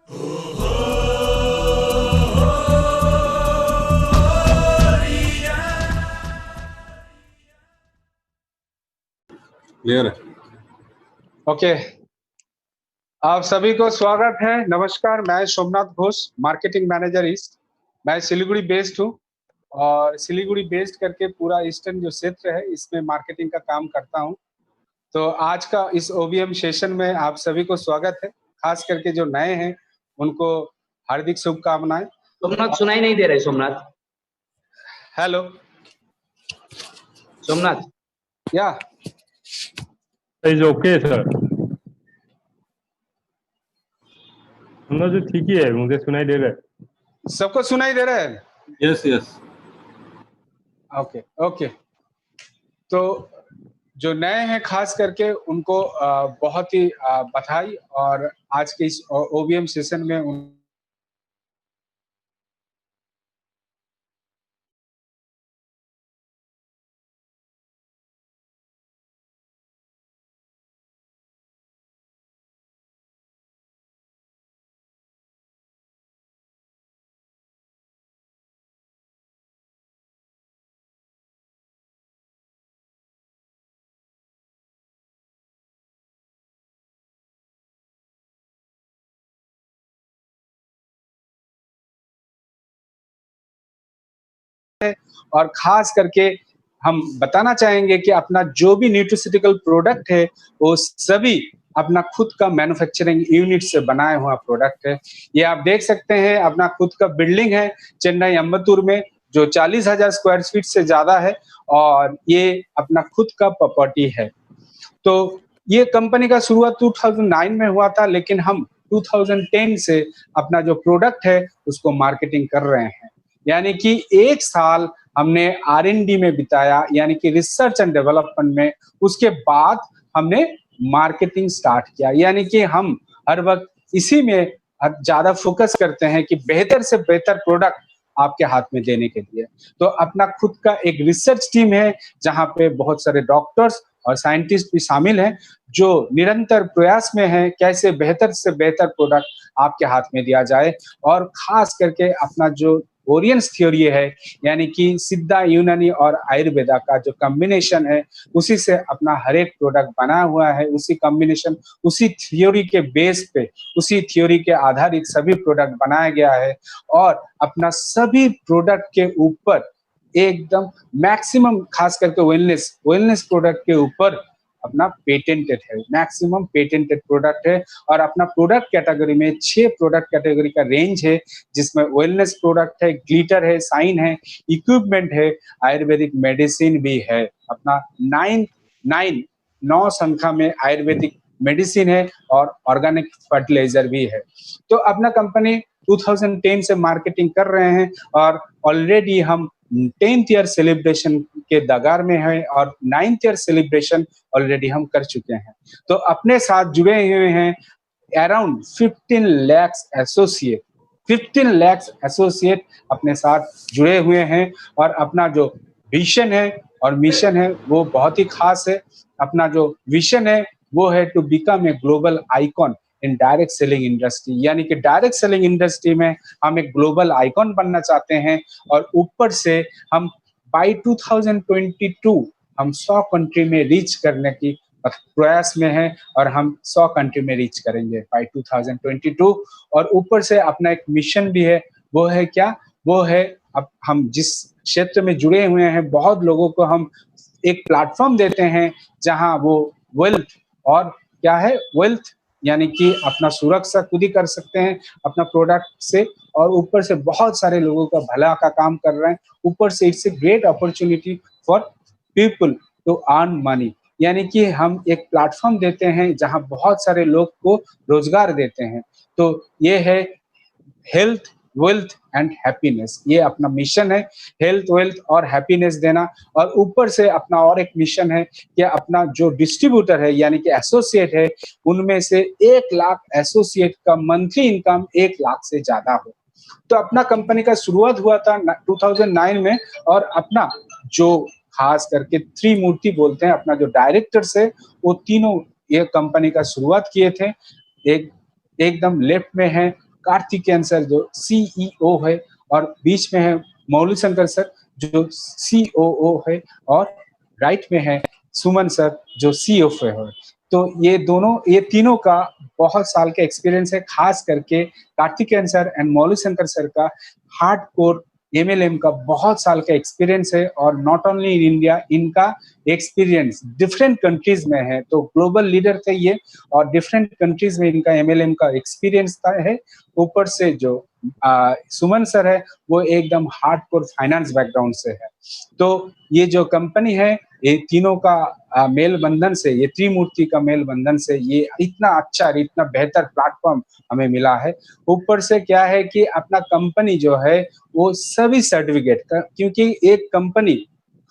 Clear है। Okay आप सभी को स्वागत है। नमस्कार, मैं Somnath Ghosh, marketing manager east. मैं सिलीगुड़ी बेस्ड हूँ और सिलीगुड़ी बेस्ड करके पूरा ईस्टर्न जो क्षेत्र है इसमें मार्केटिंग का काम करता हूँ। तो आज का इस ओबीएम सेशन में आप सभी को स्वागत है। खास करके जो नए हैं उनको हार्दिक शुभकामनाएं। सोमनाथ सुनाई नहीं दे रहे। सोमनाथ हेलो सोमनाथ या इज ओके सर। हम लोग ठीक ही है, मुझे सुनाई दे रहा है। सबको सुनाई दे रहा है? Yes yes. Okay okay. तो जो नए हैं खास करके उनको बहुत ही बधाई। और आज के इस ओबीएम सेशन में और खास करके हम बताना चाहेंगे कि अपना जो भी न्यूट्रिसिटिकल प्रोडक्ट है वो सभी अपना खुद का मैन्युफैक्चरिंग यूनिट से बनाया हुआ प्रोडक्ट है। ये आप देख सकते हैं, अपना खुद का बिल्डिंग है चेन्नई अम्बत्तूर में जो 40,000 स्क्वायर फीट से ज्यादा है और ये अपना खुद का प्रॉपर्टी है। तो ये कंपनी का शुरुआत 2009 में हुआ था, लेकिन हम 2010 से अपना जो प्रोडक्ट है उसको मार्केटिंग कर रहे हैं। यानी कि 1 साल हमने R&D में बिताया, यानी कि रिसर्च एंड डेवलपमेंट में। उसके बाद हमने मार्केटिंग स्टार्ट किया। यानी कि हम हर वक्त इसी में ज्यादा फोकस करते हैं कि बेहतर से बेहतर प्रोडक्ट आपके हाथ में देने के लिए। तो अपना खुद का एक रिसर्च टीम है जहां पे बहुत सारे डॉक्टर्स और साइंटिस्ट भी शामिल हैं जो निरंतर प्रयास में हैं कैसे बेहतर से बेहतर प्रोडक्ट आपके हाथ में दिया जाए। और खास करके अपना जो ओरियंस थ्योरी है, यानी कि सिद्धा, यूनानी और आयुर्वेदा का जो कॉम्बिनेशन है, उसी से अपना हर एक प्रोडक्ट बना हुआ है। उसी कॉम्बिनेशन, उसी थ्योरी के बेस पे, उसी थ्योरी के आधारित सभी प्रोडक्ट बनाया गया है। और अपना सभी प्रोडक्ट के ऊपर एकदम मैक्सिमम, खास करके वेलनेस प्रोडक्ट के ऊपर अपना पेटेंटेड है, मैक्सिमम पेटेंटेड प्रोडक्ट है। और अपना प्रोडक्ट कैटेगरी में 6 प्रोडक्ट कैटेगरी का रेंज है, जिसमें वेलनेस प्रोडक्ट है, ग्लिटर है, साइन है, इक्विपमेंट है, आयुर्वेदिक मेडिसिन भी है। अपना 9 संख्या में आयुर्वेदिक मेडिसिन है और ऑर्गेनिक फर्टिलाइजर भी है। तो अपना कंपनी 2010 से मार्केटिंग कर रहे हैं और ऑलरेडी हम 10th ईयर सेलिब्रेशन के दगार में है और 9th ईयर सेलिब्रेशन ऑलरेडी हम कर चुके हैं। तो अपने साथ जुड़े हुए हैं अराउंड 15 लाख एसोसिएट अपने साथ जुड़े हुए हैं। और अपना जो विजन है और मिशन है वो बहुत ही खास है। अपना जो विजन है वो है to become a global icon in direct selling industry. यानी कि डायरेक्ट सेलिंग इंडस्ट्री में हम एक ग्लोबल आइकॉन बनना चाहते हैं। और ऊपर से हम बाय 2022 हम 100 कंट्री में रीच करने की प्रयास में है और हम 100 कंट्री में रीच करेंगे बाय 2022। और ऊपर से अपना एक मिशन भी है। वो है क्या? वो है अब हम जिस क्षेत्र में जुड़े हुए हैं, बहुत लोगों को हम एक प्लेटफॉर्म देते हैं जहां वो वेल्थ, और क्या है वेल्थ, यानी कि अपना सुरक्षा खुद ही कर सकते हैं अपना प्रोडक्ट से। और ऊपर से बहुत सारे लोगों का भला का काम कर रहे हैं। ऊपर से it's a great opportunity for people to earn money. यानी कि हम एक प्लेटफॉर्म देते हैं जहां बहुत सारे लोग को रोजगार देते हैं। तो ये है हेल्थ, वेल्थ एंड हैप्पीनेस। ये अपना मिशन है, हेल्थ, वेल्थ और हैप्पीनेस देना। और ऊपर से अपना और एक मिशन है कि अपना जो डिस्ट्रीब्यूटर है यानी कि एसोसिएट है, उनमें से 1 लाख एसोसिएट का मंथली इनकम 1 लाख से ज्यादा हो। तो अपना कंपनी का शुरुआत हुआ था 2009 में। और अपना जो खास करके त्रिमूर्ति बोलते हैं, अपना जो डायरेक्टर्स है वो तीनों ये कंपनी का शुरुआत किए थे। एकदम लेफ्ट में है कार्तिकेयन सर जो CEO है, और बीच में है मौली शंकर सर जो COO है, और राइट में है सुमन सर जो CFO है। तो ये तीनों का बहुत साल का एक्सपीरियंस है, खास करके Karthikeyan sir and Mouli Shankar sir का हार्डकोर MLM का बहुत साल का एक्सपीरियंस है, और नॉट ओनली इन इंडिया, इनका एक्सपीरियंस डिफरेंट कंट्रीज में है। तो ग्लोबल लीडर थे ये, और डिफरेंट कंट्रीज में इनका MLM का एक्सपीरियंस है। ऊपर से जो सुमन सर है वो एकदम हार्डकोर फाइनेंस बैकग्राउंड से है। तो ये जो कंपनी है, ये तीनों का मेल बंधन से, ये त्रिमूर्ति का मेल बंधन से ये इतना अच्छा और इतना बेहतर प्लेटफॉर्म हमें मिला है। ऊपर से क्या है कि अपना कंपनी जो है वो सभी सर्टिफिकेट का, क्योंकि एक कंपनी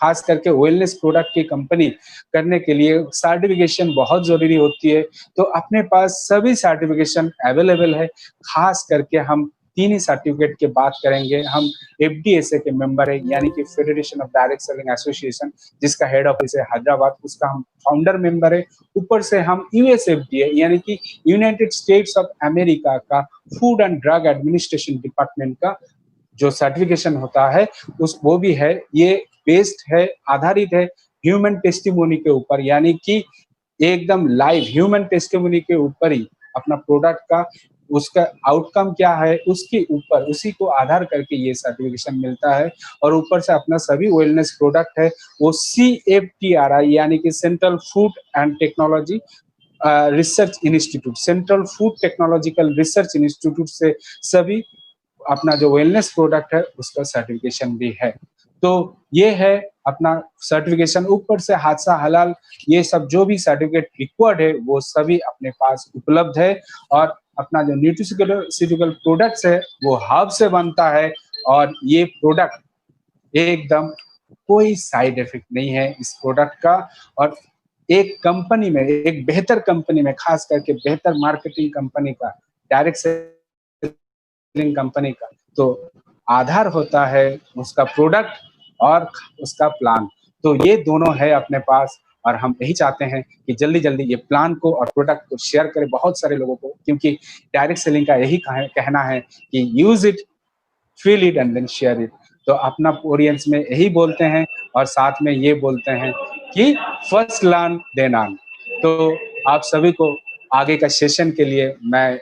खास करके वेलनेस प्रोडक्ट की कंपनी करने के लिए सर्टिफिकेशन बहुत जरूरी होती है। तो अपने पास सभी सर्टिफिकेशन अवेलेबल है। खास करके हम 3 ही सर्टिफिकेट की बात करेंगे। हम FDSA के मेंबर है, यानी कि federation of direct selling association, जिसका हेड ऑफिस है हैदराबाद, उसका हम फाउंडर मेंबर है। ऊपर से हम USFDA यानी कि यूनाइटेड स्टेट्स ऑफ अमेरिका का food and drug administration department का जो सर्टिफिकेशन होता है वो भी है। ये बेस्ड है, आधारित है ह्यूमन टेस्टिमोनी के ऊपर, यानी कि एकदम लाइव ह्यूमन टेस्टिमोनी के ऊपर ही अपना प्रोडक्ट का उसका आउटकम क्या है उसके ऊपर, उसी को आधार करके ये सर्टिफिकेशन मिलता है। और ऊपर से अपना सभी वेलनेस प्रोडक्ट है वो CFTRI यानी कि central food and technology research institute, central food technological research institute से सभी अपना जो वेलनेस प्रोडक्ट है उसका सर्टिफिकेशन भी है। तो ये है अपना सर्टिफिकेशन। ऊपर से हादसा हलाल, ये सब जो भी सर्टिफिकेट रिक्वायर्ड है वो सभी अपने पास उपलब्ध है। और अपना जो न्यूट्रिशियल प्रोडक्ट्स है वो हब से बनता है, और ये प्रोडक्ट एकदम कोई साइड इफेक्ट नहीं है इस प्रोडक्ट का। और एक कंपनी में, एक बेहतर कंपनी में, खास करके बेहतर मार्केटिंग कंपनी का, डायरेक्ट सेलिंग कंपनी का तो आधार होता है उसका प्रोडक्ट और उसका प्लान। तो ये दोनों है अपने पास, और हम यही चाहते हैं कि जल्दी जल्दी ये प्लान को और प्रोडक्ट को शेयर करें बहुत सारे लोगों को, क्योंकि डायरेक्ट सेलिंग का यही कहना है कि use it, feel it and then share it. तो अपना ऑडियंस में यही बोलते हैं, और साथ में ये बोलते हैं कि फर्स्ट लर्न देन अर्न। तो आप सभी को आगे का सेशन के लिए मैं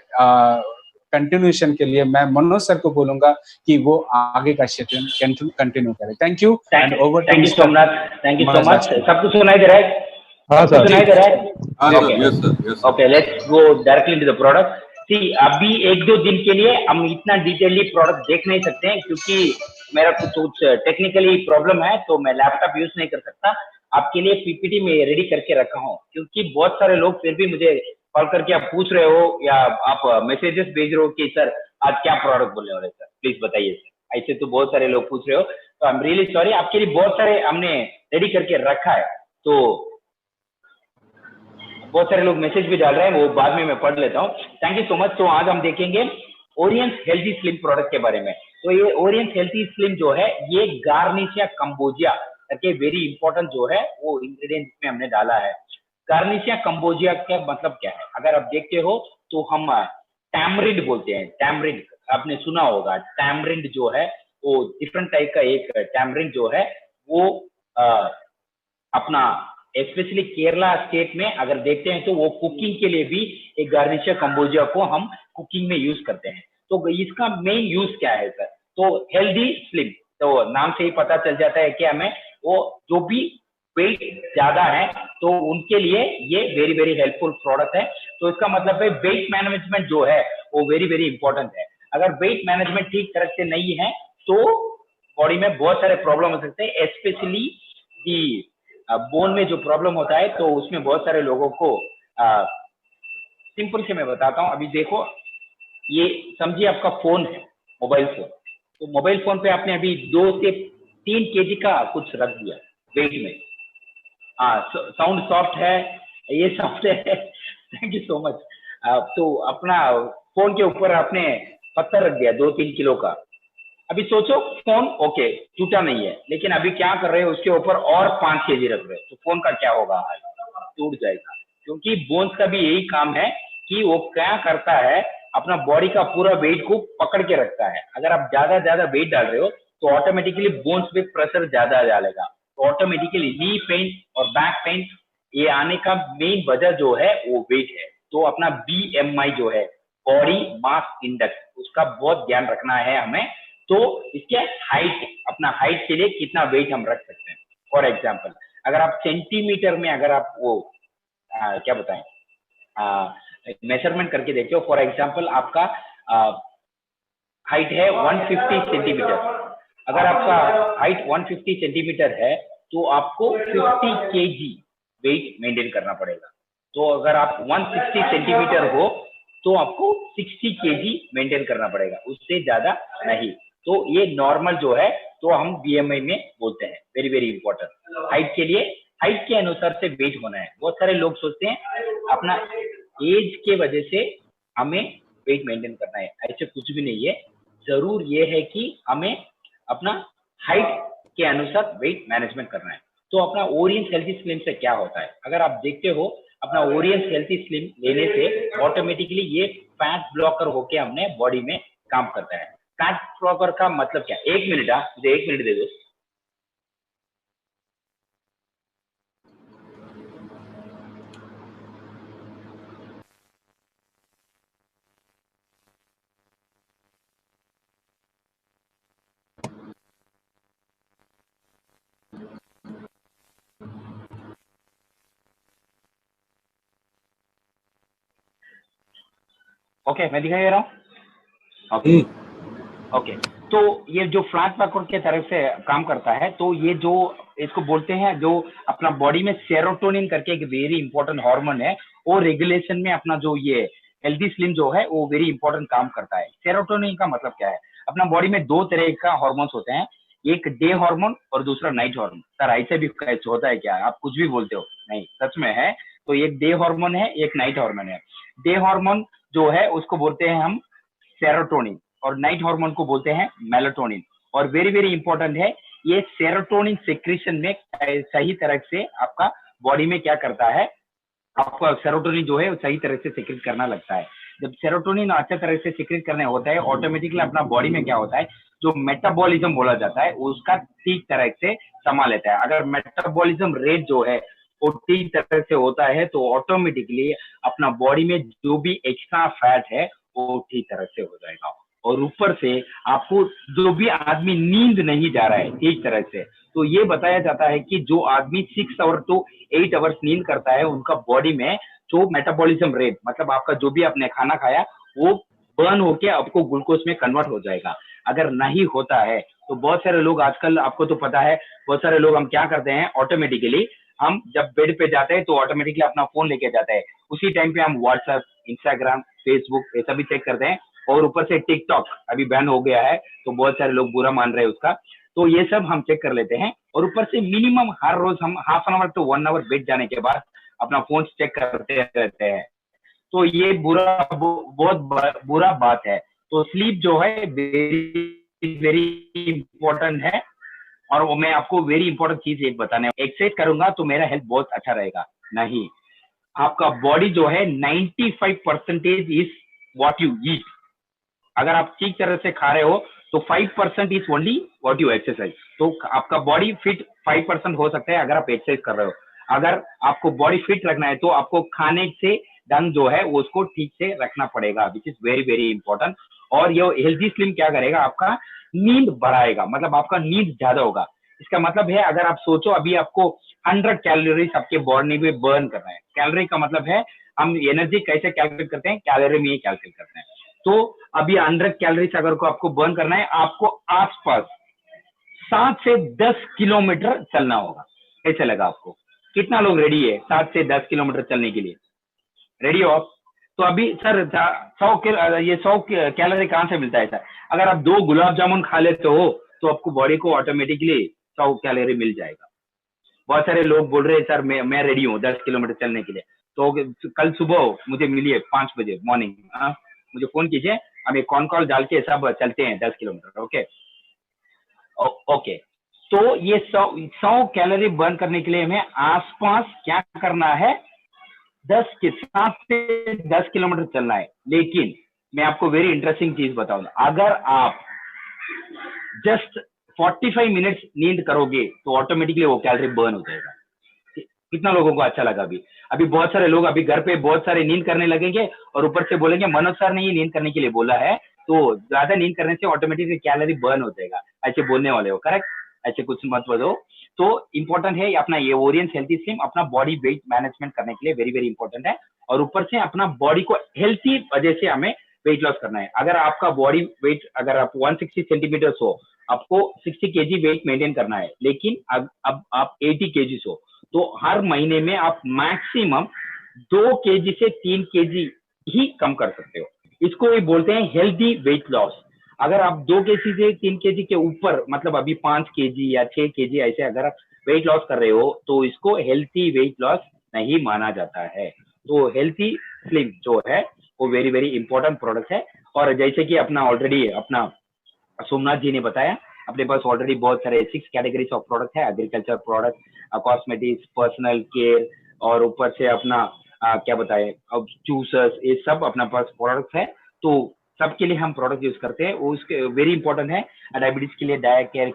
कंटिन्यूएशन के लिए मैं मनोज सर को बोलूंगा कि वो आगे का सेशन कंटिन्यू करें। Thank you and over to you Somnath, thank you so much. सब कुछ सुनाई दे रहा है? हाँ सर, सुनाई दे रहा है? Okay, let's go directly into the product. See, अभी 1-2 दिन के लिए हम इतना डिटेलली प्रोडक्ट देख नहीं सकते हैं, क्योंकि मेरा कुछ टेक्निकली प्रॉब्लम है, तो मैं लैपटॉप यूज नहीं कर सकता। आपके लिए PPT में रेडी करके रखा हूँ, क्योंकि बहुत सारे लोग फिर भी मुझे कॉल करके आप पूछ रहे हो या आप मैसेजेस भेज रहे हो कि सर आज क्या प्रोडक्ट बोलने वाले, सर प्लीज बताइए सर। ऐसे तो बहुत सारे लोग पूछ रहे हो, तो आई एम रियली सॉरी। आपके लिए बहुत सारे हमने रेडी करके रखा है, तो बहुत सारे लोग मैसेज भी डाल रहे हैं, वो बाद में मैं पढ़ लेता हूँ। Thank you so much. तो आज हम देखेंगे ओरियंस हेल्थी स्लिम प्रोडक्ट के बारे में। तो ये ओरियंस हेल्थी स्लिम जो है, ये गार्निशिया कंबोजिया करके वेरी इंपॉर्टेंट जो है वो इंग्रेडिएंट इसमें हमने डाला है। गार्निशिया कंबोजिया का मतलब क्या है? अगर आप देखते हो तो हम टैमरिंड बोलते हैं। टैमरिंड आपने सुना होगा। टैमरिंड जो है वो डिफरेंट टाइप का एक टैमरिंड जो है वो अपना स्पेशली केरला स्टेट में अगर देखते हैं तो वो कुकिंग के लिए भी एक गार्निशिया कंबोजिया को हम कुकिंग में यूज करते हैं। तो इसका मेन यूज क्या है सर? तो हेल्दी स्लिम, तो नाम से ही पता चल जाता है कि हमें वो जो भी वेट ज्यादा है तो उनके लिए ये वेरी वेरी हेल्पफुल प्रोडक्ट है। तो इसका मतलब है वेट मैनेजमेंट जो है वो वेरी वेरी इंपॉर्टेंट है। अगर वेट मैनेजमेंट ठीक तरह से नहीं है तो बॉडी में बहुत सारे प्रॉब्लम हो सकते हैं, स्पेशली दी बोन में जो प्रॉब्लम होता है तो उसमें बहुत सारे लोगों को सिंपल से मैं बताता हूँ। अभी देखो, ये समझिए आपका फोन है, मोबाइल फोन। तो मोबाइल फोन पे आपने अभी 2 से 3 kg का कुछ रख दिया वेट में। साउंड सॉफ्ट है, ये सॉफ्ट है। Thank you so much. तो अपना फोन के ऊपर आपने पत्थर रख दिया 2-3 किलो का। अभी सोचो, फोन ओके टूटा नहीं है, लेकिन अभी क्या कर रहे हो, उसके ऊपर और 5 kg रख रहे हो, तो फोन का क्या होगा? टूट जाएगा। क्योंकि बोन्स का भी यही काम है कि वो क्या करता है, अपना बॉडी का पूरा वेट को पकड़ के रखता है। अगर आप ज्यादा वेट डाल रहे हो तो ऑटोमेटिकली बोन्स पे प्रेशर ज्यादा डालेगा, तो ऑटोमेटिकली नी पेन और बैक पेन ये आने का मेन वजह जो है वो वेट है। तो अपना BMI जो है, बॉडी मास इंडेक्स, उसका बहुत ध्यान रखना है हमें। तो इसके हाइट, अपना हाइट के लिए कितना वेट हम रख सकते हैं। फॉर एग्जाम्पल अगर आप सेंटीमीटर में अगर आप वो क्या बताएं मेजरमेंट करके देखते हो, फॉर एग्जाम्पल आपका हाइट है 150 सेंटीमीटर, अगर आपका हाइट 150 सेंटीमीटर है तो आपको 50 kg वेट मेंटेन करना पड़ेगा। तो अगर आप 160 सेंटीमीटर हो तो आपको 60 kg मेंटेन करना पड़ेगा, उससे ज्यादा नहीं। तो ये नॉर्मल जो है तो हम BMI में बोलते हैं। Very very important. हाइट के लिए हाइट के अनुसार से वेट होना है। बहुत सारे लोग सोचते हैं अपना एज के वजह से हमें वेट मेंटेन करना है, ऐसे कुछ भी नहीं है। जरूर ये है कि हमें अपना हाइट के अनुसार वेट मैनेजमेंट करना है। तो अपना ओरियंस हेल्थी स्लिम से क्या होता है, अगर आप देखते हो अपना ओरियंस हेल्थी स्लिम लेने से ऑटोमेटिकली ये फैट ब्लॉकर होके हमने बॉडी में काम करता है। फैट ब्लॉकर का मतलब क्या? एक मिनट, मुझे 1 मिनट दे दो। ओके, मैं दिखाई दे रहा हूँ। ओके, तो ये जो फ्लैट बैकवर्ड के तरफ से काम करता है, तो ये जो इसको बोलते हैं, जो अपना बॉडी में सेरोटोनिन करके एक वेरी इंपॉर्टेंट हार्मोन है, वो रेगुलेशन में अपना जो ये हेल्दी स्लिम जो है वो वेरी इंपॉर्टेंट काम करता है। सेरोटोनिन का मतलब क्या है? अपना बॉडी में 2 तरह का हार्मोन्स होते हैं, एक डे हार्मोन और दूसरा नाइट हार्मोन। सर ऐसे भी होता है क्या? आप कुछ भी बोलते हो, नहीं सच में है। तो एक डे हार्मोन है, एक नाइट हार्मोन है। डे हार्मोन जो है उसको बोलते हैं हम सेरोटोनिन और नाइट हार्मोन को बोलते हैं मेलाटोनिन। और वेरी वेरी इंपॉर्टेंट है, ये सेरोटोनिन सिक्रीशन में सही तरह से आपका बॉडी में क्या करता है, आपका सेरोटोनिन जो है सही तरह से सिक्रीट करना लगता है। जब सेरोटोनिन अच्छे तरह से सिक्रीट करने होता है, ऑटोमेटिकली अपना बॉडी में क्या होता है, जो मेटाबॉलिज्म बोला जाता है उसका ठीक तरह से संभाल लेता है। अगर मेटाबॉलिज्म रेट जो है वो ठीक तरह से होता है तो ऑटोमेटिकली अपना बॉडी में जो भी एक्स्ट्रा फैट है वो ठीक तरह से हो जाएगा। और ऊपर से आपको जो भी आदमी नींद नहीं जा रहा है ठीक तरह से, तो ये बताया जाता है कि जो आदमी 6 आवर टू 8 आवर्स नींद करता है उनका बॉडी में जो मेटाबॉलिज्म रेट, मतलब आपका जो भी आपने खाना खाया वो बर्न होके आपको ग्लूकोज में कन्वर्ट हो जाएगा। अगर नहीं होता है तो बहुत सारे लोग आजकल, आपको तो पता है, बहुत सारे लोग हम क्या करते हैं, ऑटोमेटिकली हम जब बेड पे जाते हैं तो ऑटोमेटिकली अपना फोन लेके जाते हैं, उसी टाइम पे हम व्हाट्सएप, इंस्टाग्राम, फेसबुक ये सभी चेक करते हैं। और ऊपर से टिकटॉक अभी बैन हो गया है तो बहुत सारे लोग बुरा मान रहे हैं उसका, तो ये सब हम चेक कर लेते हैं। और ऊपर से मिनिमम हर रोज हम half an hour to 1 hour bed जाने के बाद अपना फोन चेक करते रहते हैं। तो ये बहुत बुरा बात है। तो स्लीप जो है वेरी वेरी इंपॉर्टेंट है। और वो मैं आपको वेरी इंपॉर्टेंट चीज एक बताने, एक्सरसाइज करूंगा तो मेरा हेल्थ बहुत अच्छा रहेगा, नहीं, आपका बॉडी जो है 95% इज व्हाट यू ईट। अगर आप ठीक तरह से खा रहे हो तो 5% is only what you exercise. तो आपका बॉडी फिट 5% हो सकता है अगर आप एक्सरसाइज कर रहे हो। अगर आपको बॉडी फिट रखना है तो आपको खाने से ढंग जो है वो उसको ठीक से रखना पड़ेगा, which is very very important. और ये हेल्दी स्लिम क्या करेगा, आपका नींद बढ़ाएगा, मतलब आपका नींद ज्यादा होगा। इसका मतलब है अगर आप सोचो अभी आपको 100 कैलोरीज आपके बॉडी में बर्न करना है। कैलोरी का मतलब है हम एनर्जी कैसे कैलकुलेट करते हैं, कैलोरी में ही कैलकुलेट करते हैं। तो अभी 100 कैलोरीज अगर को आपको बर्न करना है, आपको आसपास 7 से 10 किलोमीटर चलना होगा। कैसे लगा आपको? कितना लोग रेडी है 7 से 10 किलोमीटर चलने के लिए? रेडी हो आप? तो अभी सर 100 कैलोरी कहाँ से मिलता है सर? अगर आप 2 गुलाब जामुन खा लेते हो तो आपको बॉडी को ऑटोमेटिकली 100 कैलोरी मिल जाएगा। बहुत सारे लोग बोल रहे हैं सर मैं रेडी हूँ 10 किलोमीटर चलने के लिए, तो कल सुबह मुझे मिलिए 5 बजे मॉर्निंग, मुझे फोन कीजिए, हम एक कॉल डाल के सब चलते हैं 10 किलोमीटर। Okay okay. तो ये 100 कैलोरी बर्न करने के लिए हमें आसपास क्या करना है, 7 से 10 किलोमीटर चलना है। लेकिन मैं आपको वेरी इंटरेस्टिंग चीज बताऊंगा। अगर आप जस्ट 45 मिनट्स नींद करोगे तो ऑटोमेटिकली वो कैलोरी बर्न हो जाएगा। कितना लोगों को अच्छा लगा? अभी अभी बहुत सारे लोग अभी घर पे बहुत सारे नींद करने लगेंगे और ऊपर से बोलेंगे मनोज सर ने ये नींद करने के लिए बोला है, तो ज्यादा नींद करने से ऑटोमेटिकली कैलोरी बर्न हो जाएगा, ऐसे बोलने वाले हो। करेक्ट? ऐसे कुछ मत बोलो। तो इंपॉर्टेंट है अपना ये ओरियंस हेल्थी स्लिम अपना बॉडी वेट मैनेजमेंट करने के लिए वेरी वेरी इंपॉर्टेंट है, और ऊपर से अपना बॉडी को हेल्थी वजह से हमें वेट लॉस करना है। अगर आपका बॉडी वेट अगर आप 160 सेंटीमीटर हो, आपको 60 केजी वेट मेंटेन करना है, लेकिन अब आप 80 केजी हो, तो हर महीने में आप मैक्सिमम 2 केजी से 3 केजी ही कम कर सकते हो। इसको ही बोलते हैं हेल्दी वेट लॉस। अगर आप 2 केजी से 3 केजी के ऊपर, मतलब अभी 5 केजी या 6 केजी ऐसे अगर आप वेट लॉस कर रहे हो, तो इसको हेल्थी वेट लॉस नहीं माना जाता है। तो हेल्थी स्लिम जो है वो वेरी वेरी इंपॉर्टेंट प्रोडक्ट है। और जैसे कि अपना ऑलरेडी अपना सोमनाथ जी ने बताया, अपने पास ऑलरेडी बहुत सारे 6 कैटेगरीज ऑफ प्रोडक्ट है, agriculture product, cosmetics, personal care, और ऊपर से अपना क्या बताए अब जूसर्स, ये सब अपना पास प्रोडक्ट है। तो सबके लिए हम प्रोडक्ट यूज करते हैं, वो उसके वेरी इंपॉर्टेंट है। डायबिटीज के लिए डायट केयर,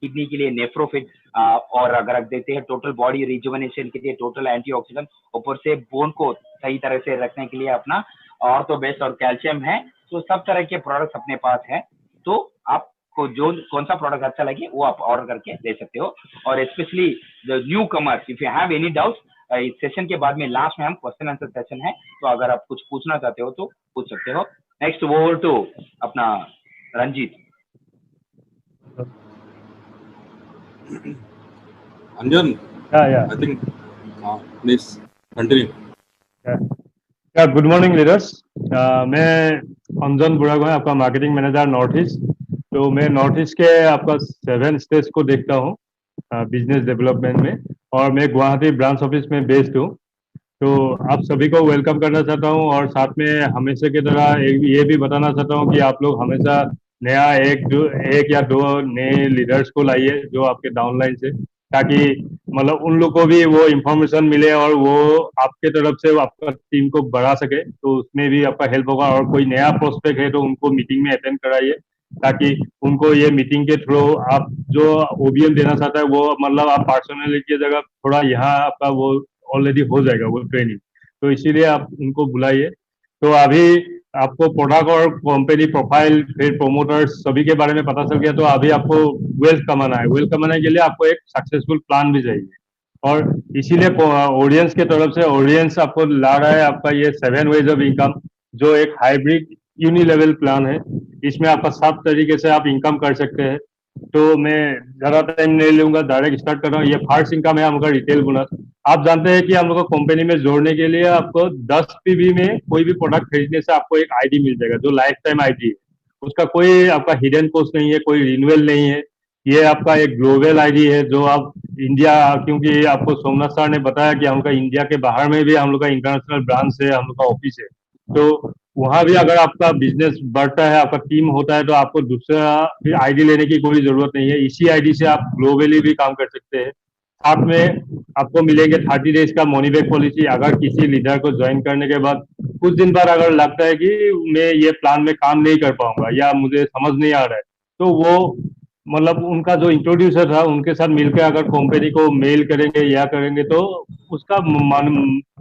किडनी के लिए नेफ्रोफिट, और अगर आप देखते हैं टोटल बॉडी रिजुवेनेशन के लिए टोटल एंटीऑक्सीडेंट, ऊपर से बोन को सही तरह से रखने के लिए अपना ऑर्थोबेस्ट और कैल्शियम है। तो सब तरह के प्रोडक्ट्स अपने पास है। तो आपको जो कौन सा प्रोडक्ट अच्छा लगे वो आप ऑर्डर करके ले सकते हो। और specially the new commerce, if you have any doubts, इस सेशन के बाद में लास्ट में हम क्वेश्चन आंसर सेशन है, तो अगर आप कुछ पूछना चाहते हो तो पूछ सकते हो। नेक्स्ट ओवर टू अपना Ranjit. Anjan, Yeah. I think, please continue. Good morning leaders. मैं अंजन बुरागोहाई, आपका मार्केटिंग मैनेजर नॉर्थ ईस्ट। तो मैं नॉर्थ ईस्ट के आपका 7 स्टेट्स को देखता हूँ बिजनेस डेवलपमेंट में, और मैं गुवाहाटी ब्रांच ऑफिस में बेस्ड हूँ। तो आप सभी को वेलकम करना चाहता हूँ, और साथ में हमेशा की तरह ये भी बताना चाहता हूँ कि आप लोग हमेशा नया एक या दो नए लीडर्स को लाइए जो आपके डाउनलाइन से, ताकि मतलब उन लोग को भी वो इंफॉर्मेशन मिले और वो आपके तरफ से आपका टीम को बढ़ा सके, तो उसमें भी आपका हेल्प होगा। और कोई नया प्रोस्पेक्ट है तो उनको मीटिंग में अटेंड कराइए, ताकि उनको ये मीटिंग के थ्रू आप जो ओबीएम देना चाहता है वो मतलब आप पर्सनली की जगह थोड़ा यहाँ आपका वो ऑलरेडी हो जाएगा वो ट्रेनिंग। तो इसीलिए आप उनको बुलाइए। तो अभी आपको प्रोडक्ट और कंपनी प्रोफाइल फिर प्रोमोटर्स सभी के बारे में पता चल गया। तो अभी आपको वेल्थ कमाना है। वेल्थ कमाने के लिए आपको एक सक्सेसफुल प्लान भी चाहिए, और इसीलिए ऑडियंस के तरफ से ऑडियंस आपको ला रहा है आपका ये 7 वेज ऑफ इनकम, जो एक हाइब्रिड यूनिलेवल प्लान है। इसमें आपका सब तरीके से आप इनकम कर सकते हैं। तो मैं ज्यादा टाइम नहीं लूंगा, डायरेक्ट स्टार्ट कर रहा हूँ। ये फर्स्ट इनकम है हमका रिटेल बोनस। आप जानते हैं कि हम लोग को कंपनी में जोड़ने के लिए आपको 10 पीवी में कोई भी प्रोडक्ट खरीदने से आपको एक आईडी मिल जाएगा, जो लाइफ टाइम आईडी है। उसका कोई आपका हिडन कॉस्ट नहीं है, कोई रिन्यूअल नहीं है। ये आपका एक ग्लोबल आईडी है जो आप इंडिया, क्योंकि आपको सोमनाथ सर ने बताया कि हम लोग का इंडिया के बाहर में भी हम लोग का इंटरनेशनल ब्रांच है, हम लोग का ऑफिस है। तो वहां भी अगर आपका बिजनेस बढ़ता है, आपका टीम होता है, तो आपको दूसरा आईडी लेने की कोई जरूरत नहीं है। इसी आईडी से आप ग्लोबली भी काम कर सकते हैं। साथ में आपको मिलेंगे 30 डेज का मनी बैक पॉलिसी। अगर किसी लीडर को ज्वाइन करने के बाद कुछ दिन बाद अगर लगता है कि मैं ये प्लान में काम नहीं कर पाऊंगा या मुझे समझ नहीं आ रहा है, तो वो मतलब उनका जो इंट्रोड्यूसर था उनके साथ मिलकर अगर कंपनी को मेल करेंगे या करेंगे तो उसका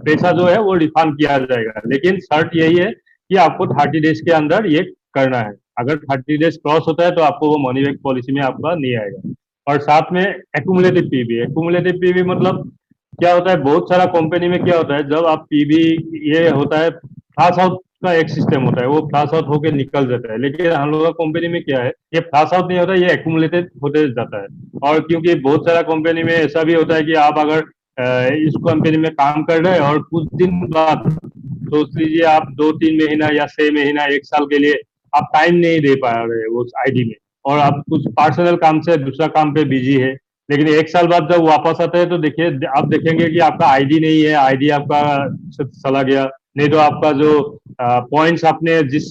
पैसा जो है वो रिफंड किया जाएगा। लेकिन शर्त यही है कि आपको 30 डेज के अंदर ये करना है। अगर 30 डेज क्रॉस होता है तो आपको वो मनी बैक पॉलिसी में आपका नहीं आएगा। और साथ में एक्यूमुलेटिव पीवी मतलब क्या होता है, बहुत सारा कंपनी में क्या होता है, जब आप पीवी ये होता है फ्लैश आउट का एक सिस्टम होता है, वो फ्लैश आउट होकर निकल जाता है। लेकिन हम लोग का कंपनी में क्या है, ये फ्लैश आउट नहीं होता, ये एक्यूमुलेटेड होते जाता है। और क्योंकि बहुत सारा कंपनी में ऐसा भी होता है कि आप अगर इस कंपनी में काम कर रहे हैं और कुछ दिन बाद सोच लीजिए आप 2-3 महीना या 6 महीना 1 साल के लिए आप टाइम नहीं दे पा रहे उस आईडी में, और आप कुछ पर्सनल काम से दूसरा काम पे बिजी है। लेकिन 1 साल बाद जब वापस आते हैं तो देखिए आप देखेंगे कि आपका आईडी नहीं है, आईडी आपका चला गया। नहीं तो आपका जो पॉइंट्स आपने जिस